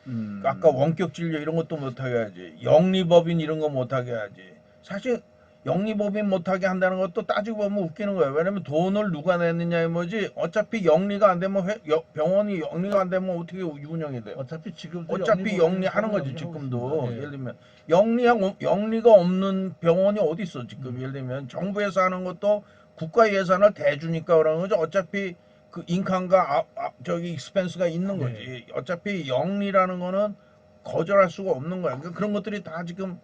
아까 원격 진료 이런 것도 못하게 해야지. 영리법인 이런 거 못하게 해야지. 사실 영리법인 못하게 한다는 것도 따지고 보면 웃기는 거예요. 왜냐면 돈을 누가 냈느냐에 뭐지. 어차피 영리가 안 되면 병원이 영리가 안 되면 어떻게 운영이 돼요? 어차피 지금도 어차피 영리하는 거지 영리하고 지금도. 있습니다. 예. 예를 들면 영리가 없는 병원이 어디 있어 지금. 예를 들면 정부에서 하는 것도 국가 예산을 대주니까 그러는 거죠. 어차피 그 인칸과 저기 익스펜스가 있는 거지. 어차피 영리라는 거는 거절할 수가 없는 거야. 그러니까 그런 것들이 다 지금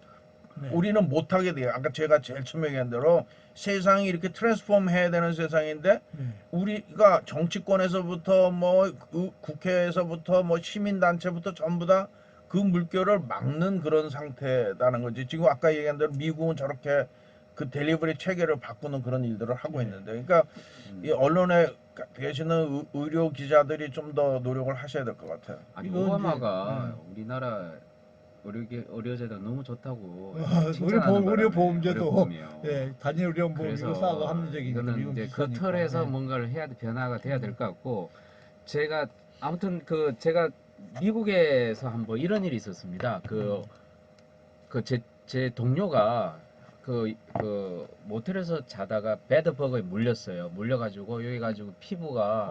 네. 우리는 못하게 돼요. 아까 제가 제일 처음에 얘기한 대로 세상이 이렇게 트랜스폼 해야 되는 세상인데 네. 우리가 정치권에서부터 뭐 국회에서부터 뭐 시민단체부터 전부 다 그 물결을 막는 그런 상태라는 거지. 지금 아까 얘기한 대로 미국은 저렇게 그 델리버리 체계를 바꾸는 그런 일들을 하고 있는데 그러니까 이 언론에 계시는 의료 기자들이 좀 더 노력을 하셔야 될 것 같아요. 아니 이건 오바마가 우리나라 의료제도 너무 좋다고 의료보험제도 의료보험이에요. 예, 단일 의료보험이고 그래서 싸고 합리적인 이거는 이제 그 틀에서 뭔가를 변화가 돼야 될 것 같고 제가 아무튼 제가 미국에서 한번 이런 일이 있었습니다. 제 동료가 그 모텔에서 자다가 배드버그에 물려가지고 여기 가지고 피부가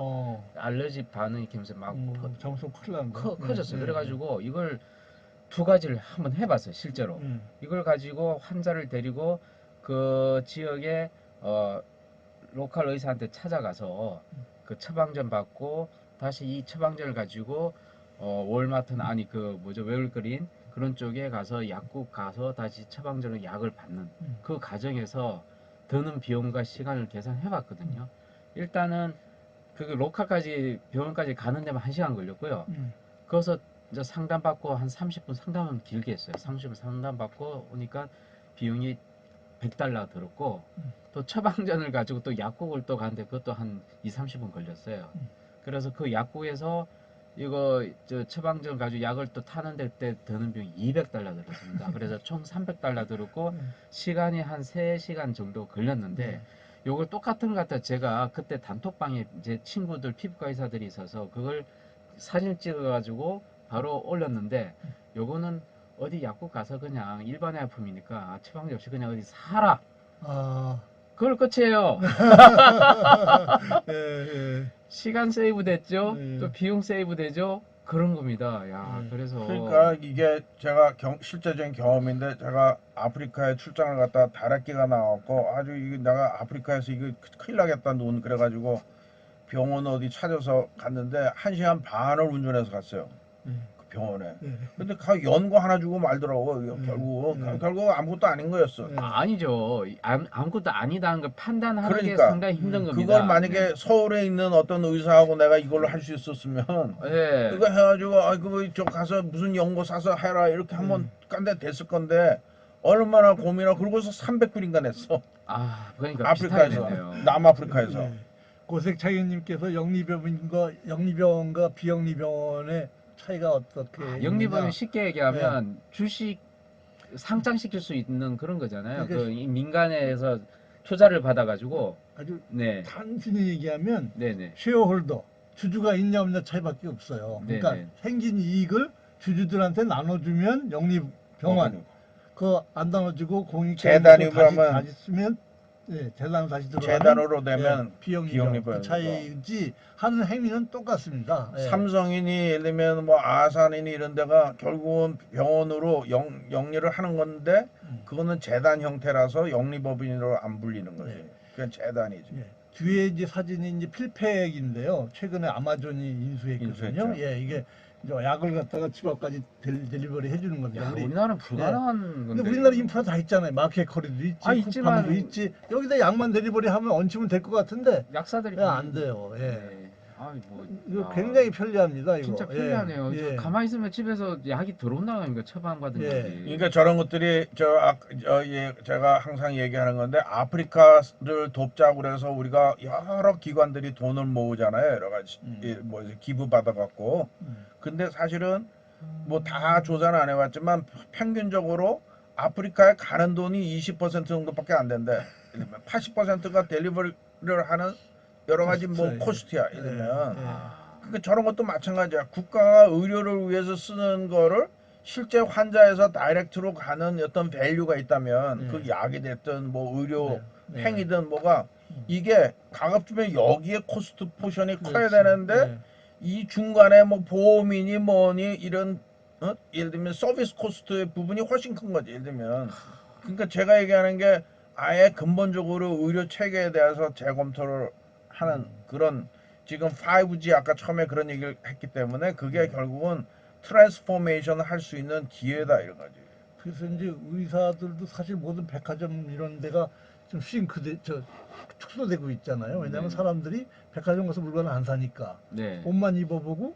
알러지 반응이 이렇게 막 잘못하면 큰일 나는 커졌어요. 그래가지고 이걸 두 가지를 한번 해봤어요. 실제로 이걸 가지고 환자를 데리고 그 지역에 로컬 의사한테 찾아가서 그 처방전 받고 다시 이 처방전을 가지고 월마트나 아니 웨울그린 그런 쪽에 가서 약국 가서 다시 처방전을 약을 받는 그 과정에서 드는 비용과 시간을 계산해봤거든요. 일단은 그 로컬까지 병원까지 가는 데만 1시간 걸렸고요. 거기서 이제 상담받고 한 30분 상담은 길게 했어요. 30분 상담받고 오니까 비용이 $100 들었고 또 처방전을 가지고 또 약국을 또 가는데 그것도 한 2~30분 걸렸어요. 그래서 그 약국에서 이거 처방전 가지고 약을 또 타는데 때 드는 비용이 $200 들었습니다. 그래서 총 $300 들었고 시간이 한 3시간 정도 걸렸는데 요걸 똑같은 것 같아. 제가 그때 단톡방에 제 친구들 피부과 의사들이 있어서 그걸 사진 찍어 가지고 바로 올렸는데 요거는 어디 약국 가서 그냥 일반의 아픔이니까 처방전 없이 그냥 어디 사라 아, 그걸 끝이에요. 예, 예. 시간 세이브 됐죠? 예. 또 비용 세이브 되죠? 그런 겁니다. 야, 그래서 그러니까 이게 제가 실제적인 경험인데 제가 아프리카에 출장을 갔다 다래끼가 나왔고 아주 이게 내가 아프리카에서 이거 큰일 나겠다 눈 그래가지고 병원 어디 찾아서 갔는데 1시간 반을 운전해서 갔어요. 예. 그 병원에. 예. 근데 연고 하나 주고 말더라고. 결국 결국 아무것도 아닌 거였어. 예. 아니죠. 아무것도 아니다는 걸 판단하는 게 그러니까, 상당히 힘든 겁니다. 그걸 만약에 서울에 있는 어떤 의사하고 내가 이걸로 할 수 있었으면 네. 그거 해가지고 저 가서 무슨 연고 사서 해라 이렇게 하면 깐데 됐을 건데 얼마나 고민하고 그러고서 300불인가 냈어. 아, 그러니까 아프리카에서 비슷하겠네요. 남아프리카에서. 예. 고색차기님께서 영리병원과 비영리병원의 차이가 어떻게 영리병은 있느냐. 쉽게 얘기하면 주식 상장시킬 수 있는 그런 거잖아요. 그러니까 그 민간에서 투자를 받아가지고 아주 네, 단순히 얘기하면 네네. 쉐어홀더 주주가 있냐 없냐 차이밖에 없어요. 그러니까 네네. 생긴 이익을 주주들한테 나눠주면 영리병원, 그거 안 나눠주고 재단위로 다시 하면 쓰면 재단 다시 들어가면 재단으로 되면 비영리병원 그 비영리병원이고. 차이지 하는 행위는 똑같습니다. 예. 삼성이니 예를 들면 뭐 아산이니 이런 데가 결국은 병원으로 영리를 하는 건데 그거는 재단 형태라서 영리법인으로 안 불리는 거지. 네. 그건 재단이지. 예. 뒤에 이제 사진이 이제 필팩인데요. 최근에 아마존이 인수했거든요. 인수했죠. 예, 이게 이제 약을 갖다가 집 앞까지 델리버리 해주는 겁니다. 야, 우리 우리나라는 불가능한 건데. 근데 우리나라 인프라 다 있잖아요. 마켓 거리도 있지, 있지만 쿠팡도 있지. 여기다 약만 델리버리 하면 얹히면 될 것 같은데 약사들이 안 돼요. 예. 네. 아이 뭐 이거 야, 굉장히 편리합니다. 이거. 진짜 편리하네요. 예. 가만히 있으면 집에서 약이 들어온다는 거 처방받은 예. 약이. 그러니까 저런 것들이 제가 항상 얘기하는 건데 아프리카를 돕자고 그래서 우리가 여러 기관들이 돈을 모으잖아요. 여러 가지 뭐 기부 받아 갖고. 근데 사실은 뭐 다 조사는 안 해봤지만 평균적으로 아프리카에 가는 돈이 20% 정도밖에 안 된대. 80%가 델리버리를 하는 여러 가지 뭐 코스트, 코스트야. 예. 이러면 예. 그러니까 저런 것도 마찬가지야. 국가가 의료를 위해서 쓰는 거를 실제 환자에서 다이렉트로 가는 어떤 밸류가 있다면 그 약이 됐든 뭐 의료 행위든 뭐가 이게 가급적이면 여기에 코스트 포션이 커야 되는데 이 중간에 뭐 보험이니 뭐니 이런 예를 들면 서비스 코스트의 부분이 훨씬 큰 거지. 예를 들면 그러니까 제가 얘기하는 게 아예 근본적으로 의료 체계에 대해서 재검토를 하는 그런 지금 5G 아까 처음에 그런 얘기를 했기 때문에 그게 결국은 트랜스포메이션을 할 수 있는 기회다 이거지. 그래서 이제 의사들도 사실 모든 백화점 이런 데가 좀 축소되고 있잖아요. 왜냐하면 네. 사람들이 백화점 가서 물건을 안 사니까 네. 옷만 입어보고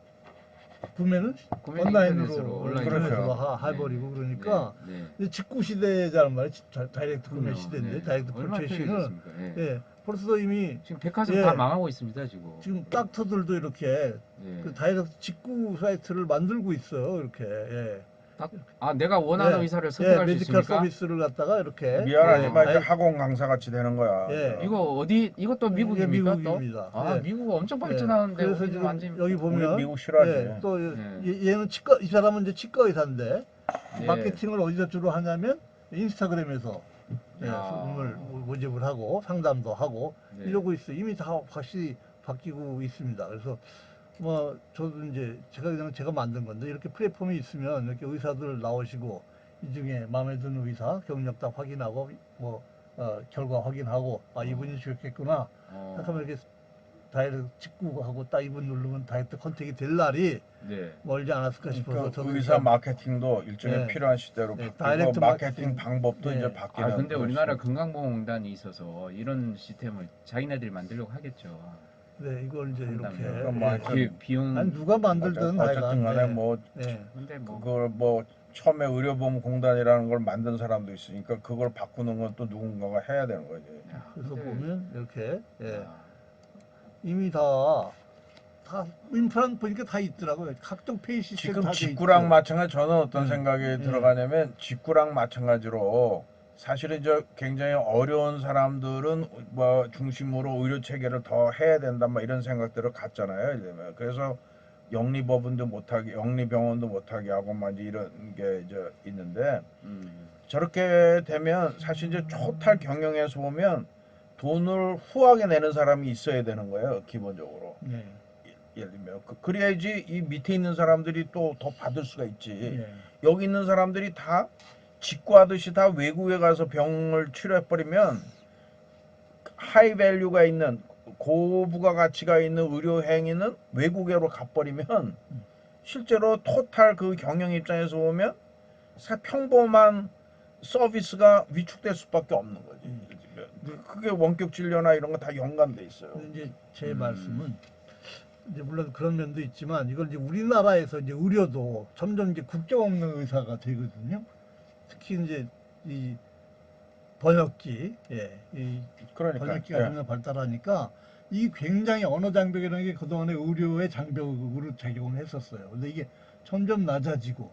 구매는 구매는 온라인으로 그렇죠. 해버리고 그러니까 네. 이제 직구 시대잖아요 말이에요. 다이렉트 구매 그럼요. 시대인데 네. 다이렉트 얼마나 퍼체싱은 편해졌습니까? 예. 예, 벌써 이미 지금 백화점 예. 다 망하고 있습니다 지금. 지금 닥터들도 이렇게 예. 그 다이렉트 직구 사이트를 만들고 있어요. 이렇게 예. 내가 원하는 예. 의사를 선택할 수 메디컬 있습니까? 서비스를 갖다가 이렇게 미안하지만 이제 다이- 학원 강사 같이 되는 거야. 예. 이것도 미국입니까 이게 미국입니다. 또? 아 예. 미국 엄청 예. 발전하는데 그래서 우리는 지금 완전 여기 우리 보면 미국 싫어하지. 예, 또 예. 얘는 이 사람은 이제 치과 의사인데 네. 마케팅을 어디서 주로 하냐면 인스타그램에서 야. 손님을 모집을 하고 상담도 하고 네. 이러고 있어요. 이미 다 확실히 바뀌고 있습니다. 그래서 뭐 저도 이제 제가 만든 건데 이렇게 플랫폼이 있으면 이렇게 의사들 나오시고 이 중에 마음에 드는 의사 경력 다 확인하고 뭐 결과 확인하고 이분이 좋겠구나. 하면 이렇게 다이렉트 직구하고 딱 이분 누르면 다이렉트 컨택이 될 날이 네. 멀지 않았을까 싶어서 그러니까 저도 의사 마케팅도 일종의 네. 필요한 시대로 네, 바뀌고 다이렉트 마케팅 마케팅. 방법도 네. 이제 바뀌는. 근데 그런 우리나라 시대. 건강보험공단이 있어서 이런 시스템을 자기네들이 만들려고 하겠죠. 네 이걸 이제 이렇게 한다면. 그럼 뭐 하여튼 비용. 아니 누가 만들든 어쨌든 간에 뭐 근데 뭐 그걸 뭐 처음에 의료보험공단이라는 걸 만든 사람도 있으니까 그걸 바꾸는 건 또 누군가가 해야 되는 거지. 야, 그래서 근데- 보면 이렇게 야, 이미 다 인프라 보니까 다 있더라고요. 각종 페이 시스템 지금 다돼 직구랑 있죠. 마찬가지 저는 어떤 생각이 네. 들어가냐면 직구랑 마찬가지로 사실은 굉장히 어려운 사람들은 뭐 중심으로 의료 체계를 더 해야 된다 뭐 이런 생각들을 갖잖아요. 이러면 그래서 영리법원도 못하게 영리병원도 못하게 하고 막 이런 게 이제 있는데 저렇게 되면 사실 이제 토탈 경영에서 보면 돈을 후하게 내는 사람이 있어야 되는 거예요, 기본적으로. 예. 예를 들면 그래야지 이 밑에 있는 사람들이 또 더 받을 수가 있지. 예. 여기 있는 사람들이 다 직구하듯이 다 외국에 가서 병을 치료해버리면 하이 밸류가 있는 고부가 가치가 있는 의료 행위는 외국으로 가버리면 실제로 토탈 그 경영 입장에서 보면 평범한 서비스가 위축될 수밖에 없는 거지. 그게 원격 진료나 이런 거 다 연관돼 있어요. 근데 이제 제 말씀은 이제 물론 그런 면도 있지만 이걸 이제 우리나라에서 이제 의료도 점점 이제 국경 없는 의사가 되거든요. 특히 이제 이 번역기, 이 그러니까 번역기가 점점 발달하니까 이 굉장히 언어 장벽이라는 게 그동안에 의료의 장벽으로 작용을 했었어요. 근데 이게 점점 낮아지고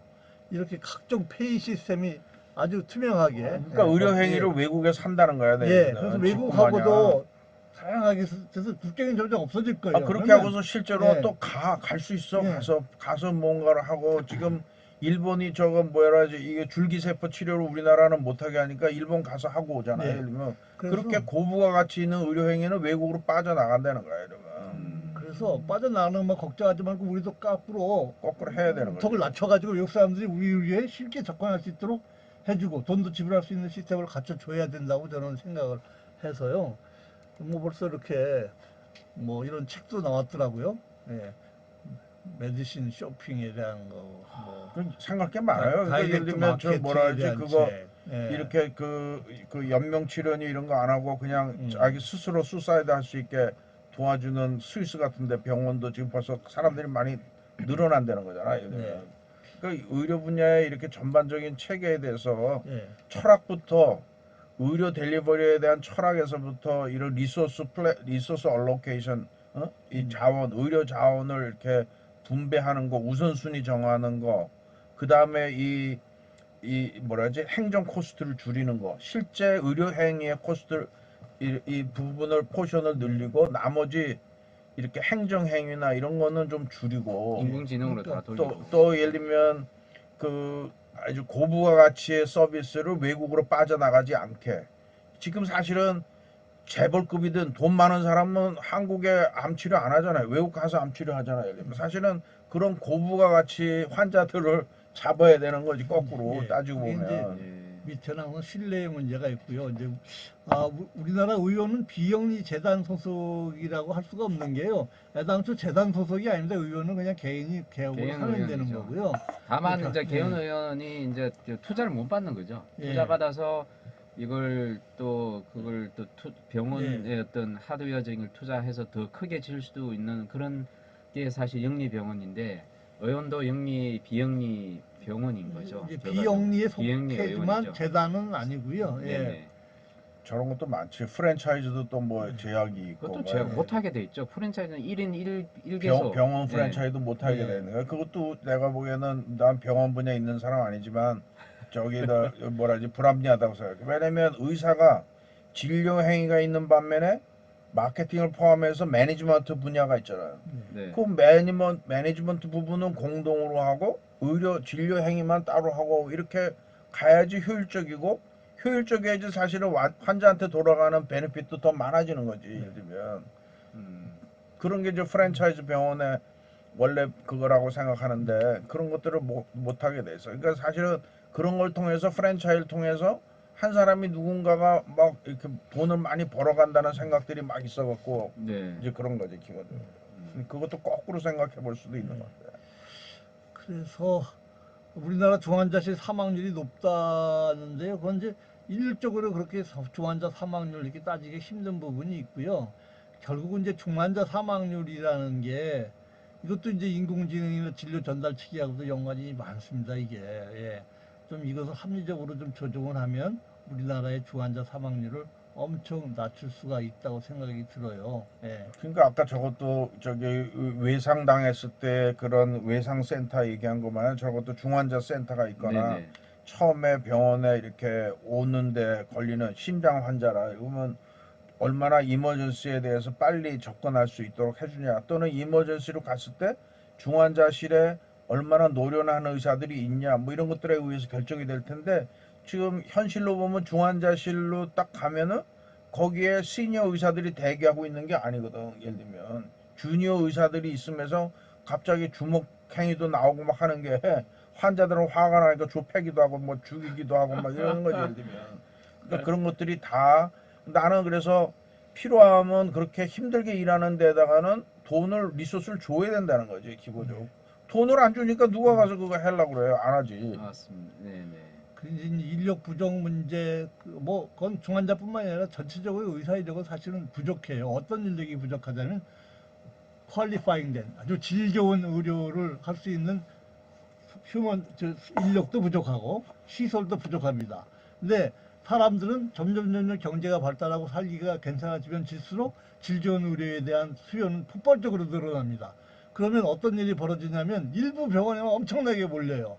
이렇게 각종 페이 시스템이 아주 투명하게. 그러니까 의료 행위를 외국에서 한다는 거야. 예, 그래서 외국하고도 다양하게 돼서 국경이 점점 없어질 거예요. 그렇게 그러면, 하고서 실제로 예. 또 갈 수 있어. 예. 가서 뭔가를 하고 지금 일본이 저거 뭐라지 이게 줄기세포 치료를 우리나라는 못하게 하니까 일본 가서 하고 오잖아요. 예. 예를 들면 그래서- 그렇게 고부가 가치 있는 의료 행위는 외국으로 빠져나간다는 거야. 이러면 그래서 빠져나가는 거 걱정하지 말고 우리도 거꾸로 해야 되는 거지. 턱을 낮춰가지고 외국 사람들이 우리 의료에 쉽게 접근할 수 있도록 해주고 돈도 지불할 수 있는 시스템을 갖춰줘야 된다고 저는 생각을 해서요. 뭐 벌써 이렇게 뭐 이런 책도 나왔더라고요. 예. 메디신 쇼핑에 대한 거, 뭐 생각할 게 많아요. 그러니까 예를 다이렉트 들면 저 마케팅에 뭐라 하지 대한 그거 책. 예. 이렇게 그 연명 치료니 이런 거 안 하고 그냥 자기 스스로 수사이드 할 수 있게 도와주는 스위스 같은데 병원도 지금 벌써 사람들이 많이 늘어난다는 거잖아요. 예를 들면. 네. 그러니까 의료 분야의 이렇게 전반적인 체계에 대해서 예. 철학부터 의료 델리버리에 대한 철학에서부터 이런 리소스 얼로케이션, 이 자원, 의료 자원을 이렇게 분배하는 거, 우선순위 정하는 거, 그 다음에 이 뭐라지 행정 코스트를 줄이는 거, 실제 의료 행위의 코스트를 이 부분을 포션을 늘리고 나머지 이렇게 행정 행위나 이런 거는 좀 줄이고 인공지능으로 다 돌리고. 또 예를 들면 그 아주 고부가 가치의 서비스를 외국으로 빠져나가지 않게 지금 사실은 재벌급이든 돈 많은 사람은 한국에 암 치료 안 하잖아요. 외국 가서 암 치료 하잖아요. 예를 들면 사실은 그런 고부가 가치 환자들을 잡아야 되는 거지 거꾸로 예. 따지고 그게 보면. 예. 밑에는 신뢰의 문제가 있고요. 이제 우리나라 의원은 비영리 재단 소속이라고 할 수가 없는 게요. 애당초 재단 소속이 아닙니다. 의원은 그냥 개인이 개업을 개인 하면 되는 의원이죠. 거고요. 다만 그러니까, 이제 개헌 의원이 이제 투자를 못 받는 거죠. 예. 투자 받아서 이걸 또 그걸 또 병원의 예. 어떤 하드웨어적인 걸 투자해서 더 크게 질 수도 있는 그런 게 사실 영리 병원인데 의원도 영리 비영리 병원인 거죠. 이제 결과적으로. 비영리에 비영리 속해지만 의원이죠. 재단은 아니고요. 예. 네네. 저런 것도 많지. 프랜차이즈도 또 뭐 제약이 있고 그것도 뭐 제가 못하게 돼 있죠. 프랜차이즈는 1인 1개소. 병원 프랜차이즈도 못하게 예. 되는 거예요. 그것도 내가 보기에는 난 병원 분야에 있는 사람 아니지만 저기다 뭐라지 불합리하다고 생각해. 왜냐면 의사가 진료 행위가 있는 반면에 마케팅을 포함해서 매니지먼트 분야가 있잖아요. 네. 그 매니지먼트 부분은 공동으로 하고 의료 진료 행위만 따로 하고 이렇게 가야지 효율적이어야지 사실은 환자한테 돌아가는 베네핏도 더 많아지는 거지. 예를 들면 그런 게 이제 프랜차이즈 병원의 원래 그거라고 생각하는데 그런 것들을 못하게 돼 있어. 그러니까 사실은 그런 걸 통해서 프랜차이즈를 통해서 한 사람이 누군가가 막 이렇게 돈을 많이 벌어간다는 생각들이 막 있어갖고 네. 이제 그런 거지 기본적으로. 그것도 거꾸로 생각해 볼 수도 있는 건데. 그래서 우리나라 중환자실 사망률이 높다는데요. 그건 이제 일률적으로 그렇게 중환자 사망률 이렇게 따지기 힘든 부분이 있고요. 결국은 이제 중환자 사망률이라는 게 이것도 이제 인공지능이나 진료 전달 체계하고도 연관이 많습니다. 이게 좀 이것을 합리적으로 좀 조정을 하면 우리나라의 중환자 사망률을 엄청 낮출 수가 있다고 생각이 들어요. 예. 그러니까 아까 저것도 저기 외상 당했을 때 그런 외상 센터 얘기한 거만 저것도 중환자 센터가 있거나 네네. 처음에 병원에 이렇게 오는데 걸리는 심장 환자라 그러면 얼마나 이머전시에 대해서 빨리 접근할 수 있도록 해주냐 또는 이머전시로 갔을 때 중환자실에 얼마나 노련한 의사들이 있냐 뭐 이런 것들에 의해서 결정이 될 텐데 지금 현실로 보면 중환자실로 딱 가면은 거기에 시니어 의사들이 대기하고 있는 게 아니거든. 예를 들면 주니어 의사들이 있으면서 갑자기 주먹행위도 나오고 막 하는 게 환자들은 화가 나니까 좁히기도 하고 뭐 죽이기도 하고 막 이러는 거지. 예를 들면 그러니까 그런 것들이 다 나는 그래서 필요하면 그렇게 힘들게 일하는 데다가는 돈을 리소스를 줘야 된다는 거지 기본적으로. 돈을 안 주니까 누가 가서 그거 하려고 그래요? 안 하지. 맞습니다. 네네. 그 이제 인력 부족 문제 뭐 그건 중환자뿐만 아니라 전체적으로 의사 인력은 사실은 부족해요. 어떤 인력이 부족하다면 퀄리파잉된 아주 질 좋은 의료를 할 수 있는 휴먼 인력도 부족하고 시설도 부족합니다. 근데 사람들은 점점 경제가 발달하고 살기가 괜찮아지면 질수록 질 좋은 의료에 대한 수요는 폭발적으로 늘어납니다. 그러면 어떤 일이 벌어지냐면 일부 병원에만 엄청나게 몰려요.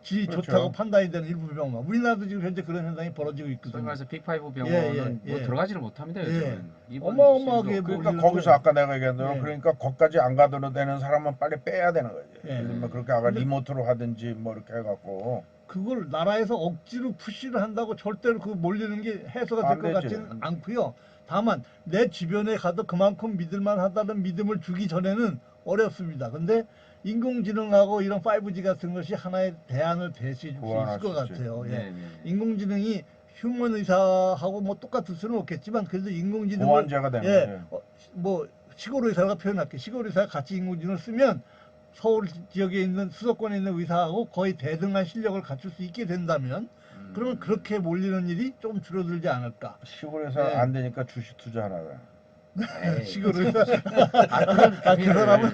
질이 그렇죠. 좋다고 판단이 되는 일부 병원. 우리나라도 지금 현재 그런 현상이 벌어지고 소위 있거든요. 말해서 빅5 병원은 예, 뭐 예. 들어가지를 못합니다 요즘은. 어마어마하게 실도 그러니까 몰리는데- 거기서 아까 내가 얘기한 대로 예. 그러니까 거기까지 안 가도 되는 사람은 빨리 빼야 되는 거지. 예. 예를 들면 그렇게 아까 근데- 리모트로 하든지 뭐 이렇게 해갖고 그걸 나라에서 억지로 푸시를 한다고 절대로 그 몰리는 게 해소가 될 안 것 되지. 같지는 않고요. 다만 내 주변에 가도 그만큼 믿을만 하다는 믿음을 주기 전에는 어렵습니다. 근데 인공지능하고 이런 5G 같은 것이 하나의 대안을 대시해 줄 수 보완할 있을 것 수 있지. 같아요. 예. 네네. 인공지능이 휴먼 의사하고 뭐 똑같을 수는 없겠지만 그래도 인공지능을 보완제가 되는 예, 거지. 뭐 시골 의사가 표현할게. 시골 의사가 같이 인공지능을 쓰면 서울 지역에 있는 수도권에 있는 의사하고 거의 대등한 실력을 갖출 수 있게 된다면 그러면 그렇게 몰리는 일이 좀 줄어들지 않을까. 시골에서 네. 안 되니까 주식 투자하나 봐. 에이, 시골 의사 그런 그 비밀을 사람은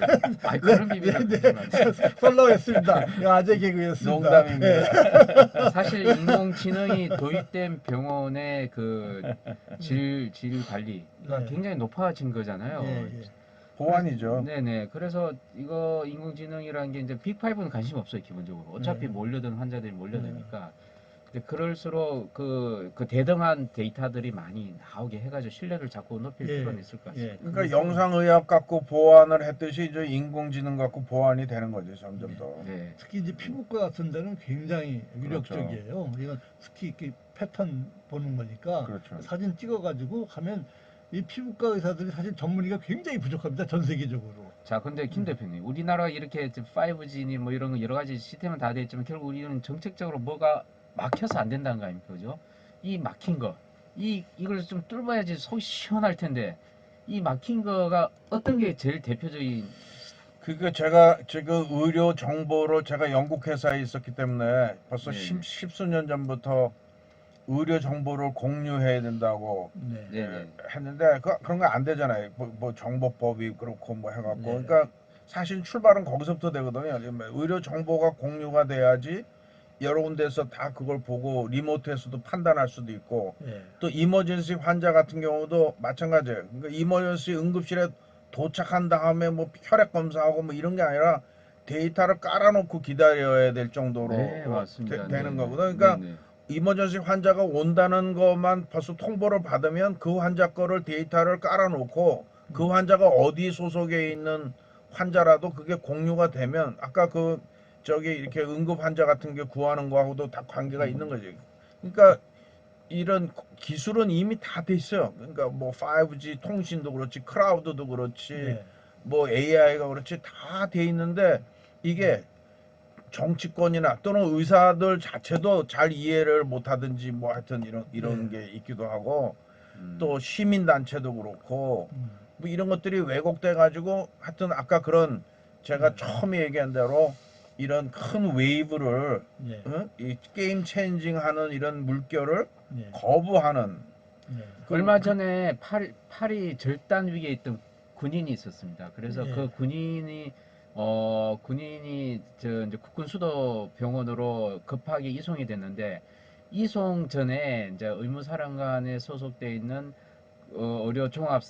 그런 비밀을 네, 주지 마세요. 썰렁했습니다. 이거 아재 개그였습니다. 농담입니다. 사실 인공지능이 도입된 병원의 그 질 관리가 네. 굉장히 높아진 거잖아요. 예, 예. 보완이죠. 네네. 그래서 이거 인공지능이라는 게 이제 빅5는 관심 없어요 기본적으로. 어차피 네. 몰려든 환자들이 몰려드니까. 근데 그럴수록 그 대등한 데이터들이 많이 나오게 해가지고 신뢰를 자꾸 높일 예, 필요는 있을 것 같습니다. 예. 그러니까 그래서- 영상의학 갖고 보완을 했듯이 이제 인공지능 갖고 보완이 되는 거지 점점 더. 네. 특히 이제 피부과 같은 데는 굉장히 그렇죠. 위력적이에요. 이건 특히 이렇게 패턴 보는 거니까 그렇죠. 사진 찍어가지고 하면 이 피부과 의사들이 사실 전문의가 굉장히 부족합니다. 전 세계적으로. 자, 근데 김 대표님, 우리나라 이렇게 5G니 뭐 이런 거 여러 가지 시스템은 다 돼 있지만 결국 우리는 정책적으로 뭐가 막혀서 안 된다는 거 아닙니까, 그죠? 이 막힌 거, 이걸 좀 뚫어야지 속이 시원할 텐데 이 막힌 거가 어떤 게 제일 대표적인? 그러니까 제가 지금 의료 정보를 제가 영국 회사에 있었기 때문에 벌써 네네. 십수년 전부터 의료 정보를 공유해야 된다고 네. 네네. 했는데 그런 거 안 되잖아요. 뭐 정보법이 그렇고 뭐 해갖고 네. 그러니까 사실 출발은 거기서부터 되거든요. 의료 정보가 공유가 돼야지 여러 군데서 다 그걸 보고 리모트에서도 판단할 수도 있고 예. 또 이머전시 환자 같은 경우도 마찬가지예요. 그러니까 이머전시 응급실에 도착한 다음에 뭐 혈액 검사하고 뭐 이런 게 아니라 데이터를 깔아놓고 기다려야 될 정도로 네, 맞습니다. 되는 네네. 거거든. 그러니까 네네. 이머전시 환자가 온다는 것만 벌써 통보를 받으면 그 환자 거를 데이터를 깔아놓고 그 환자가 어디 소속에 있는 환자라도 그게 공유가 되면 아까 그 저기 이렇게 응급 환자 같은 게 구하는 거하고도 다 관계가 있는 거지. 그러니까 이런 기술은 이미 다 돼 있어요. 그러니까 뭐 5G 통신도 그렇지, 클라우드도 그렇지, 네. 뭐 AI가 그렇지 다 돼 있는데 이게 정치권이나 또는 의사들 자체도 잘 이해를 못하든지 뭐 하여튼 이런 네. 게 있기도 하고 음. 또 시민 단체도 그렇고 음. 뭐 이런 것들이 왜곡돼 가지고 하여튼 아까 그런 제가 네. 처음에 얘기한 대로 이런 큰 웨이브를 예. 이 게임 체인징하는 이런 물결을 예. 거부하는 예. 얼마 전에 팔이 절단 위기에 있던 군인이 있었습니다. 그래서 예. 그 군인이 저 이제 국군 수도 병원으로 급하게 이송이 됐는데 이송 전에 이제 의무사령관에 소속돼 있는 의료 종합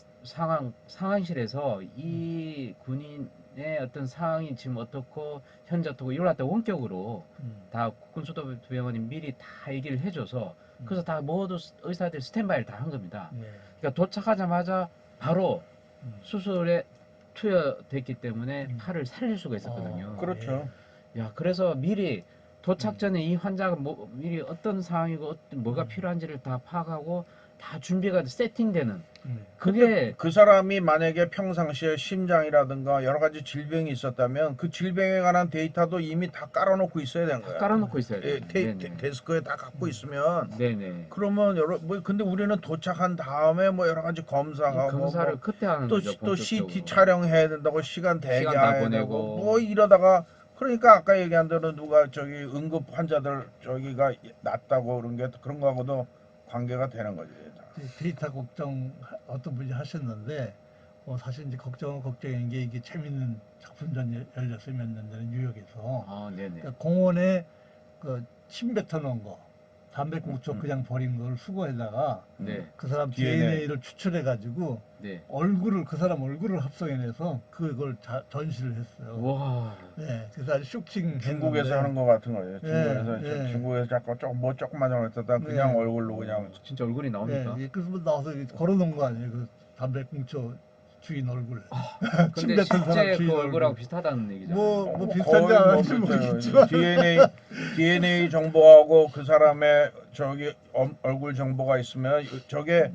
상황실에서 이 군인의 어떤 상황이 지금 어떻고 현재 어떻고 이걸 갖다 원격으로 다 국군 수도 병원이 미리 다 얘기를 해줘서 그래서 다 모두 의사들 스탠바이를 다 한 겁니다. 예. 그러니까 도착하자마자 바로 수술에 투여됐기 때문에 음. 팔을 살릴 수가 있었거든요. 어. 그렇죠. 야, 그래서 미리 도착 전에 이 환자가 뭐 미리 어떤 상황이고 뭐가 필요한지를 다 파악하고 다 준비가 세팅되는 그게 그 사람이 만약에 평상시에 심장이라든가 여러 가지 질병이 있었다면 그 질병에 관한 데이터도 이미 다 깔아놓고 있어야 되는 다 거야. 깔아놓고 있어야 예, 돼요. 네네. 데스크에 다 갖고 있으면 네네. 그러면 근데 우리는 도착한 다음에 뭐 여러 가지 이 검사하고 검사를 그때 하는 또 거죠. 또 CT 본격적으로. 촬영해야 된다고 시간 시간 다 대기해야 되고 보내고. 뭐 이러다가 그러니까 아까 얘기한 대로 누가 저기 응급 환자들 저기가 낫다고 그런 게 그런 거하고도 관계가 되는 거지. 데이터 걱정 어떤 분이 하셨는데 사실 이제 걱정은 걱정인 게 이게 재밌는 작품전 열렸어요 몇 년 전에 뉴욕에서. 아, 네네. 그러니까 공원에 그 침 뱉어놓은 거 담배꽁초 음. 그냥 버린 걸 수거에다가 네. 그 사람 DNA. DNA를 추출해가지고 네. 그 사람 얼굴을 합성해내서 그걸 전시를 했어요. 와. 네, 그래서 아주 쇼킹. 중국에서 하는 거 같은 거예요. 중국에서 예. 중국에서 자꾸 조그만 잘못했다 그냥 네. 얼굴로 그냥 진짜 얼굴이 나옵니까? 예, 그래서 나와서 걸어놓은 거 아니에요. 그 담배꽁초 주인 얼굴. 침 근데 뱉은 사람 실제 주인 그 얼굴하고 얼굴. 비슷하다는 얘기잖아요. 뭐 비슷한지 거의 안 뭐 한지 비슷해요. 모르겠지만. DNA 정보하고 그 사람의 저기 얼굴 정보가 있으면 저게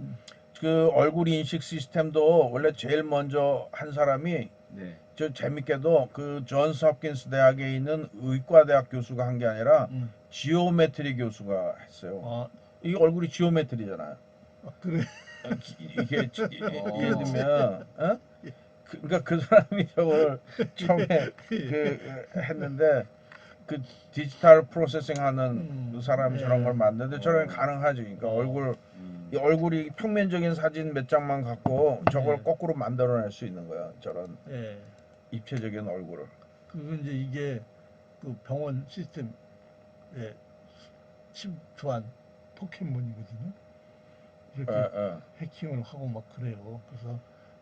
그 얼굴 인식 시스템도 원래 제일 먼저 한 사람이 네. 저 재밌게도 그 존스 홉킨스 대학에 있는 의과대학 교수가 한 게 아니라 지오메트리 교수가 했어요. 아, 이 얼굴이 지오메트리잖아요. 그래. 이게 예를 어. 들면 그러니까 그 사람이 저걸 처음에 그 했는데 그 디지털 프로세싱 하는 그 사람이 저런 걸 만드는데 저런 게 가능하지. 그러니까 이 얼굴이 평면적인 사진 몇 장만 갖고 저걸 거꾸로 만들어낼 수 있는 거야. 저런 예. 입체적인 얼굴을. 그리고 이제 이게 그 병원 시스템에 침투한 포켓몬이거든요. 이렇게 예. 해킹을 하고 막 그래요. 그래서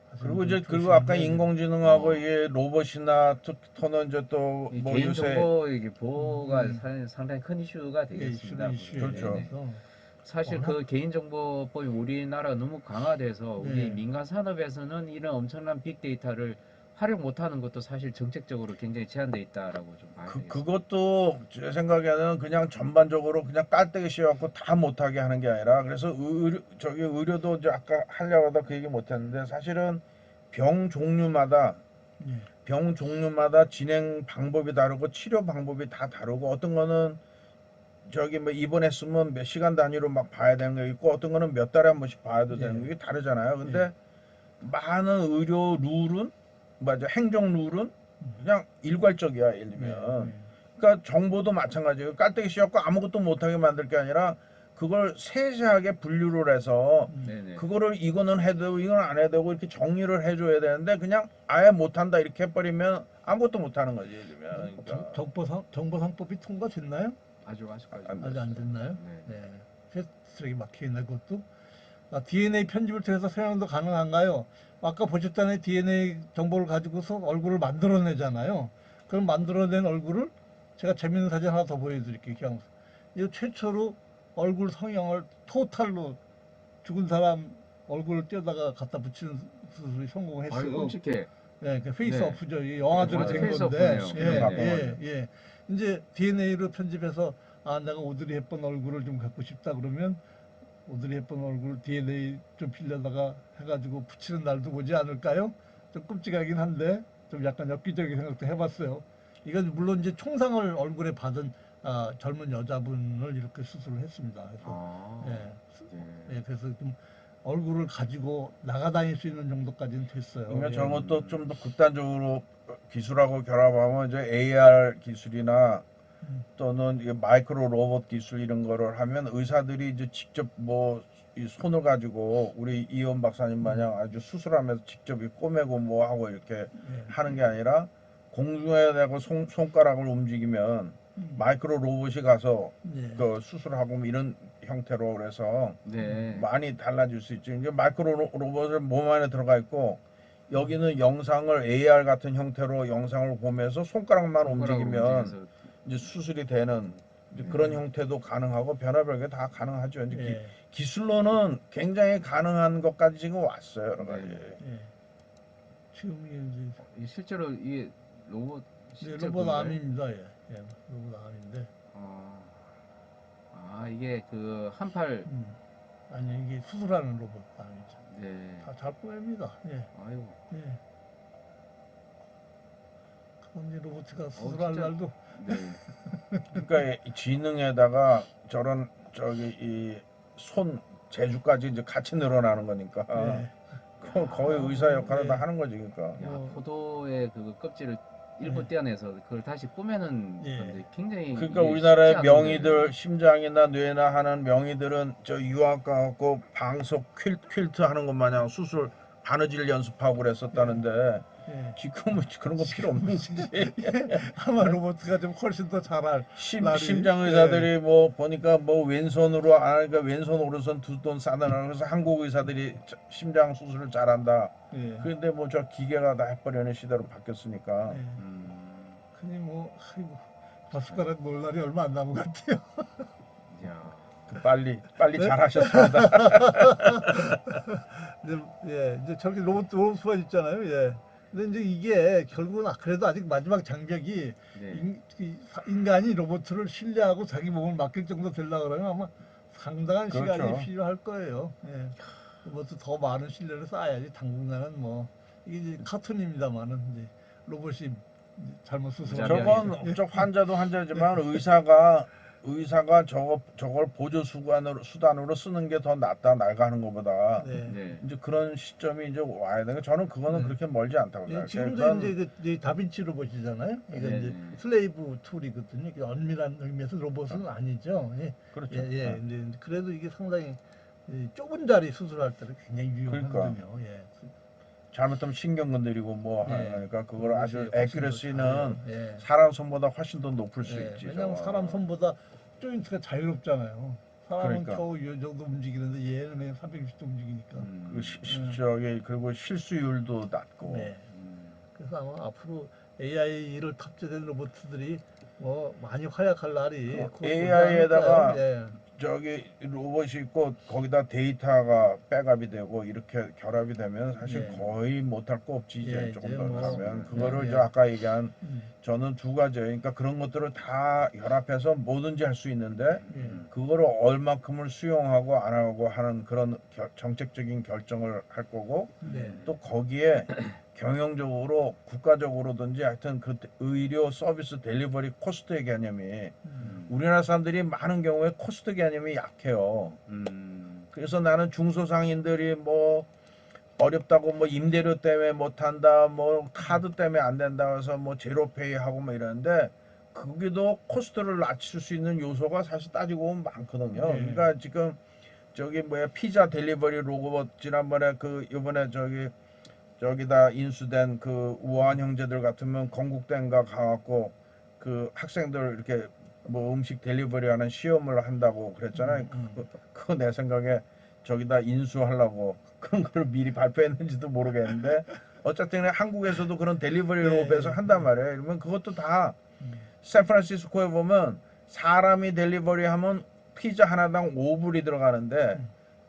사실 그리고 좀 이제 그리고 아까 조심해야 돼요. 인공지능하고 이게 로봇이나 또는 이제 또 이 뭐 개인 요새 정보 이게 보호가 음. 상당히 큰 이슈가 되겠습니다. 이슈는 이슈예요. 그렇죠. 네네. 그래서 사실 워낙- 그 개인정보법이 우리나라가 너무 강화돼서 우리 네. 민간 산업에서는 이런 엄청난 빅데이터를 활용 못하는 것도 사실 정책적으로 굉장히 제한돼 있다라고 좀 봐야 되겠습니다. 그것도 제 생각에는 그냥 전반적으로 그냥 깔때기 씌워갖고 다 못하게 하는 게 아니라 그래서 의료도 이제 아까 하려고 하다 그 얘기 못했는데 사실은 병 종류마다 예. 진행 방법이 다르고 치료 방법이 다 다르고 어떤 거는 저기 뭐 입원했으면 몇 시간 단위로 막 봐야 되는 게 있고 어떤 거는 몇 달에 한 번씩 봐야 되는 게 다르잖아요. 근데 많은 의료 룰은 맞아 행정 룰은 그냥 일괄적이야. 예를 들면 그러니까 정보도 마찬가지예요. 깔때기 씌워갖고 아무것도 못하게 만들 게 아니라 그걸 세세하게 분류를 해서 네네. 그거를 이거는 해도 되고 이건 안 해도 되고 이렇게 정리를 해줘야 되는데 그냥 아예 못한다 이렇게 해버리면 아무것도 못하는 거지. 예를 들면 그러니까. 정보상법이 통과됐나요? 아직까지. 아직 안 됐나요? 네. 네. 패스트트랙이 막혀있나 그것도? DNA 편집을 통해서 사용도 가능한가요? 아까 보셨잖아요. DNA 정보를 가지고서 얼굴을 만들어내잖아요. 그럼 만들어낸 얼굴을 제가 재밌는 사진 하나 더 보여드릴게요. 그냥 이거 최초로 얼굴 성형을 토탈로 죽은 사람 얼굴을 떼다가 갖다 붙이는 수술이 성공했어요. 아유, 끔찍해. 예, 그 페이스 네. 오프죠. 이 영화대로 맞아요. 된 페이스 건데, 오프네요. 예. 이제 DNA로 편집해서 내가 오드리 헵번 얼굴을 좀 갖고 싶다 그러면 오드리 헵번 얼굴 DNA 좀 빌려다가 해가지고 붙이는 날도 오지 않을까요? 좀 끔찍하긴 한데 좀 약간 엽기적인 생각도 해봤어요. 이건 물론 이제 총상을 얼굴에 받은 젊은 여자분을 이렇게 수술을 했습니다. 그래서 그래서 좀 얼굴을 가지고 나가다닐 수 있는 정도까지는 됐어요. 그러니까 저런 것도 좀 더 극단적으로 기술하고 결합하면 이제 AR 기술이나 또는 이게 마이크로 로봇 기술 이런 거를 하면 의사들이 이제 직접 뭐 이 손을 가지고 우리 이원 박사님 마냥 아주 수술하면서 직접 꼬매고 뭐 하고 이렇게 하는 게 아니라 공중에 대고 손가락을 움직이면 마이크로 로봇이 가서 그 수술하고 뭐 이런 형태로 그래서 많이 달라질 수 있죠. 이제 마이크로 로봇을 몸 안에 들어가 있고 여기는 영상을 AR 같은 형태로 영상을 보면서 손가락만 움직이면 이제 수술이 되는 이제 그런 형태도 가능하고 변화별게 다 가능하죠. 이제 기술로는 굉장히 가능한 것까지 지금 왔어요. 여러 가지. 지금 이제 실제로 이 로봇 로봇 암입니다. 로봇 암인데 이게 그 한팔 아니 이게 수술하는 로봇 아니죠. 네. 다 잘 꾸밉니다. 예, 아이고. 예. 그런 이제 로봇가 수술할 진짜. 날도 네. 그러니까 이 지능에다가 저런 저기 이 손 재주까지 이제 같이 늘어나는 거니까 예, 거의 의사 역할을 예. 다 하는 거지 그러니까. 야, 뭐. 포도의 그 껍질을 일부 네. 떼어내서 그걸 다시 꾸며는 예. 건데 굉장히 그러니까 이게 우리나라의 쉽지 않은데. 명의들 심장이나 뇌나 하는 명의들은 저 유학 가고 방석 퀼트 하는 것 마냥 수술 바느질 연습하고 그랬었다는데 예. 지금은 그런 거 필요 없는 거지. 아마 로봇가 좀 훨씬 더 잘할 날이. 심장 의사들이 뭐 보니까 뭐 왼손으로 그러니까 왼손 오른손 두 돈 싸다는 그래서 한국 의사들이 심장 수술을 잘한다. 예. 그런데 뭐 저 기계가 다 해버리는 시대로 바뀌었으니까. 예. 음. 그니 뭐 아이고 밥숟가락 놓을 날이 얼마 안 남은 것 같아요. 야. 빨리 네? 잘하셨습니다. 이제 저렇게 로봇 있잖아요. 예. 근데 이제 이게 결국은 그래도 아직 마지막 장벽이 네. 인간이 로봇을 신뢰하고 자기 몸을 맡길 정도 되려고 그러면 아마 상당한 그렇죠. 시간이 필요할 거예요. 예. 로봇도 더 많은 신뢰를 쌓아야지 당분간은 뭐 이게 이제 카툰입니다만은 이제 로봇이 이제 잘못 수술하면 저건 저 환자도 환자지만 의사가 저걸 보조 수단으로 쓰는 게 더 낫다 낡아하는 것보다. 네. 네. 이제 그런 시점이 이제 와야 되는 저는 그거는 네. 그렇게 멀지 않다고 예, 생각해요. 지금도 그건 이제 다빈치 로봇이잖아요. 이거 네, 이제 네. 슬레이브 툴이거든요. 이게 엄밀한 의미에서 로봇은 아니죠. 예. 그렇죠. 예. 이제 그래도 이게 상당히 이 좁은 자리 수술할 때는 굉장히 유용하거든요. 예. 잘못하면 신경 건드리고 뭐 예. 하니까 그걸 아주 로봇이 훨씬 더 애큐러시는 잘해요. 예. 사람 손보다 훨씬 더 높을 수 예. 있지. 왜냐하면 저건. 사람 손보다 조인트가 자유롭잖아요. 사람은 그러니까. 겨우 이 정도 움직이는데 얘는 그냥 360도 움직이니까. 그 저기 그리고 실수율도 낮고. 네. 음. 그래서 아마 앞으로 AI를 탑재된 로봇들이 뭐 많이 활약할 날이 곧 오지 AI에다가 않을까요? 예. 저기 로봇이 있고 거기다 데이터가 백업이 되고 이렇게 결합이 되면 사실 예. 거의 못할 거 없지 이제 예, 조금 이제 더 뭐, 가면 예, 그거를 예. 저 아까 얘기한 음, 저는 두 가지예요. 그러니까 그런 것들을 다 결합해서 뭐든지 할 수 있는데 예. 그거를 얼마큼을 수용하고 안 하고 하는 그런 정책적인 결정을 할 거고 네. 또 거기에 경영적으로 국가적으로든지 하여튼 그 의료 서비스 델리버리 코스트의 개념이 우리나라 사람들이 많은 경우에 코스트 개념이 약해요. 그래서 나는 중소상인들이 뭐 어렵다고 뭐 임대료 때문에 못한다, 뭐 카드 때문에 안 된다 해서 뭐 제로페이 하고 뭐 이러는데 거기도 코스트를 낮출 수 있는 요소가 사실 따지고 보면 많거든요. 네. 그러니까 지금 저기 뭐야 피자 델리버리 로봇 지난번에 그 이번에 저기다 인수된 그 우한 형제들 같으면 건국대인가 가갖고 그 학생들 이렇게 뭐 음식 델리버리하는 시험을 한다고 그랬잖아요. 그거 내 생각에 저기다 인수하려고 그런 걸 미리 발표했는지도 모르겠는데 어쨌든 한국에서도 그런 델리버리 네. 로봇에서 한단 말이에요. 그러면 그것도 다 샌프란시스코에 보면 사람이 델리버리 하면 피자 하나당 5불이 들어가는데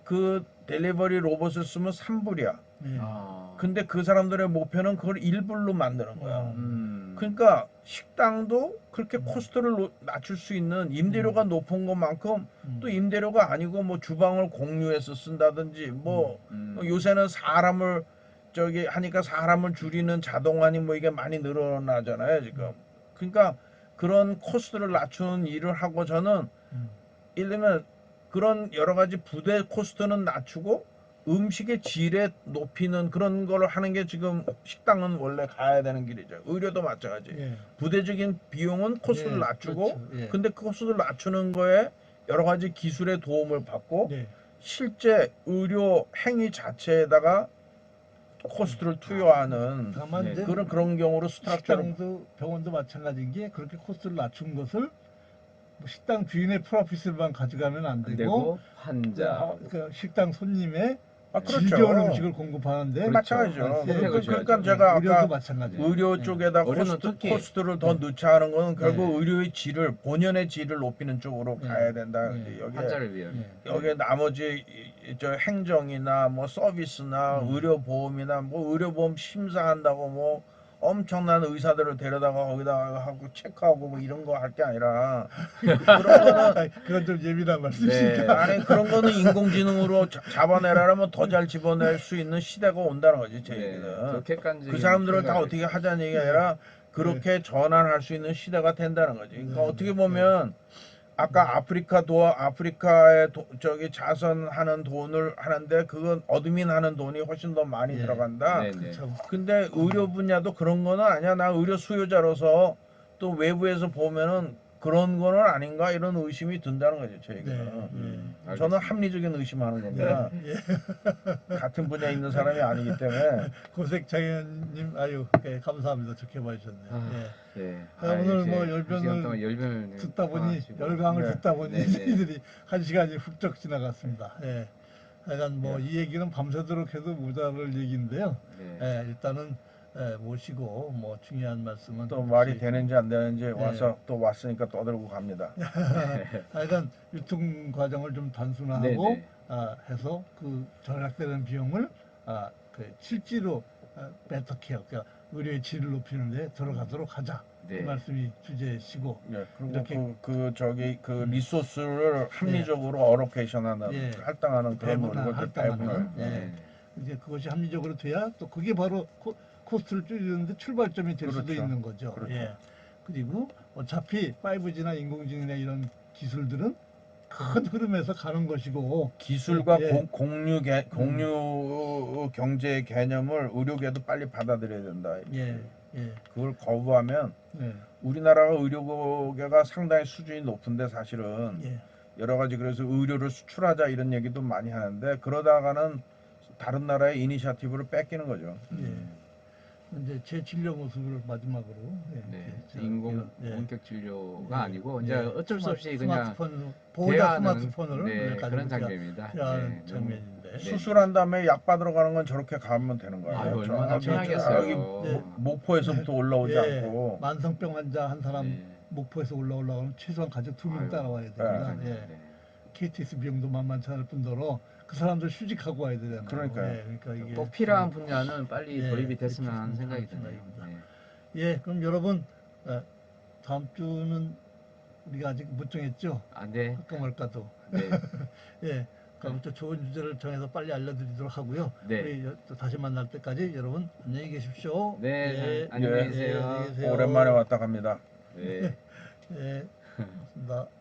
그 델리버리 로봇을 쓰면 3불이야. 예. 아. 근데 그 사람들의 목표는 그걸 1불로 만드는 거야. 음. 그러니까 식당도 그렇게 코스트를 낮출 수 있는 임대료가 높은 것만큼 또 임대료가 아니고 뭐 주방을 공유해서 쓴다든지 뭐 요새는 사람을 저기 하니까 사람을 줄이는 자동화니 뭐 이게 많이 늘어나잖아요 지금. 그러니까 그런 코스트를 낮추는 일을 하고 저는 예를 들면 그런 여러 가지 부대 코스트는 낮추고 음식의 질에 높이는 그런 걸 하는 게 지금 식당은 원래 가야 되는 길이죠. 의료도 마찬가지. 예. 부대적인 비용은 코스트를 예, 낮추고 그렇죠. 예. 근데 그 코스트를 낮추는 거에 여러 가지 기술의 도움을 받고 네. 실제 의료 행위 자체에다가 코스트를 투여하는 다만 네. 이제 그런 경우로 스트럭처를 식당도 병원도 마찬가지인 게 그렇게 코스트를 낮춘 것을 뭐 식당 주인의 프로피스만 가져가면 안 안 되고, 되고 환자. 그 식당 손님의 그렇죠. 질 좋은 음식을 공급하는데 그렇죠. 마찬가지죠. 혜택을 그러니까 줘야죠. 제가 의료도 아까 마찬가지예요. 의료 예. 쪽에다 의료는 특히 코스트를 더 넣자 하는 건 결국 네. 의료의 질을 본연의 질을 높이는 쪽으로 네. 가야 된다. 네. 여기에 환자를 위한. 예. 여기에 나머지 저 행정이나 뭐 서비스나 의료보험이나 뭐 의료보험 심사한다고 뭐 엄청난 의사들을 데려다가 거기다가 하고 체크하고 뭐 이런 거 할 게 아니라 그런 거는 그건 좀 예민한 말씀이시니까. 아니 그런 거는 인공지능으로 잡아내라면 더 잘 집어낼 수 있는 시대가 온다는 거지 제 얘기는. 더 객관적인 그 사람들을 다 평가가 어떻게 있죠. 하자는 얘기가 아니라 그렇게 전환할 수 있는 시대가 된다는 거지. 그러니까 어떻게 보면 아까 아프리카에 저기 자선하는 돈을 하는데 그건 어드민하는 돈이 훨씬 더 많이 예. 들어간다. 네, 네. 참, 근데 의료 분야도 그런 거는 아니야. 나 의료 수요자로서 또 외부에서 보면은 그런 거는 아닌가 이런 의심이 든다는 거죠. 제 얘기는. 네. 저는 알겠습니다. 합리적인 의심하는 겁니다. 예. 같은 분야에 있는 사람이 아니기 때문에. 고색 장현님 아유 예, 감사합니다. 좋게 봐주셨네요. 아, 예. 네. 오늘 뭐 이렇게 두 시간 열변을 동안 열변을 듣다 보니 평하시고. 열강을 네. 듣다 보니 네, 네. 저희들이 한 시간이 훌쩍 지나갔습니다. 예. 하여간 뭐 예. 이 얘기는 밤새도록 해도 모자랄 얘기인데요. 네. 예, 일단은 모시고 뭐 중요한 말씀은 또 말이 혹시- 되는지 안 되는지 와서 또 왔으니까 떠들고 갑니다. 하여간 유통 과정을 좀 단순화하고 네, 네. 해서 그 절약되는 비용을 그 실제로 베터 케어, 그러니까 의료의 질을 높이는 데 들어가도록 하자. 네. 그 말씀이 주제시고 예, 그리고 이렇게 그 리소스를 합리적으로 어로케이션하는 예. 할당하는 그런 노력을 할당하는 배분을. 예. 네. 이제 그것이 합리적으로 돼야 또 그게 바로 코스트를 줄이는데 출발점이 될 수도 그렇죠. 있는 거죠. 그렇죠. 예. 그리고 어차피 5G나 인공지능이나 이런 기술들은 큰 흐름에서 가는 것이고 기술과 예. 공유 경제 개념을 의료계도 빨리 받아들여야 된다. 예. 예. 그걸 거부하면 예. 우리나라가 의료계가 상당히 수준이 높은데 사실은 예. 여러 가지 그래서 의료를 수출하자 이런 얘기도 많이 하는데 그러다가는 다른 나라의 이니셔티브를 뺏기는 거죠. 예. 이제 제 진료 모습을 마지막으로 네. 이렇게 인공 예. 원격 진료가 예. 아니고 이제 예. 어쩔 수 없이 그냥 스마트폰 보호자 대화하는 스마트폰을 네, 가지고 그런 장면입니다. 대화하는 네, 장면인데 네. 수술한 다음에 약 받으러 가는 건 저렇게 가면 되는 거예요. 아유, 얼마나 저기 편하겠어요. 네. 목포에서부터 올라오지 예, 않고 만성병 환자 한 사람 네. 목포에서 올라오려면 최소한 가족 2명 아유, 따라와야 됩니다. 그러니까요. 예. 네. KTX 비용도 만만치 않을 뿐더러 그 사람들 휴직하고 와야 되잖아요. 그러니까요. 예, 그러니까 이게 꼭 필요한 분야는 빨리 예, 도입이 됐으면 하는 그렇죠. 생각이 그런 드네요. 생각입니다. 네. 예, 그럼 여러분 다음 주는 우리가 아직 못 정했죠? 아, 네. 할까 말까도. 네. 예, 그럼 또 좋은 주제를 정해서 빨리 알려드리도록 하고요. 네. 우리 또 다시 만날 때까지 여러분 안녕히 계십시오. 네, 안녕히 계세요. 안녕히 계세요. 오랜만에 왔다 갑니다. 네. 예, 고맙습니다.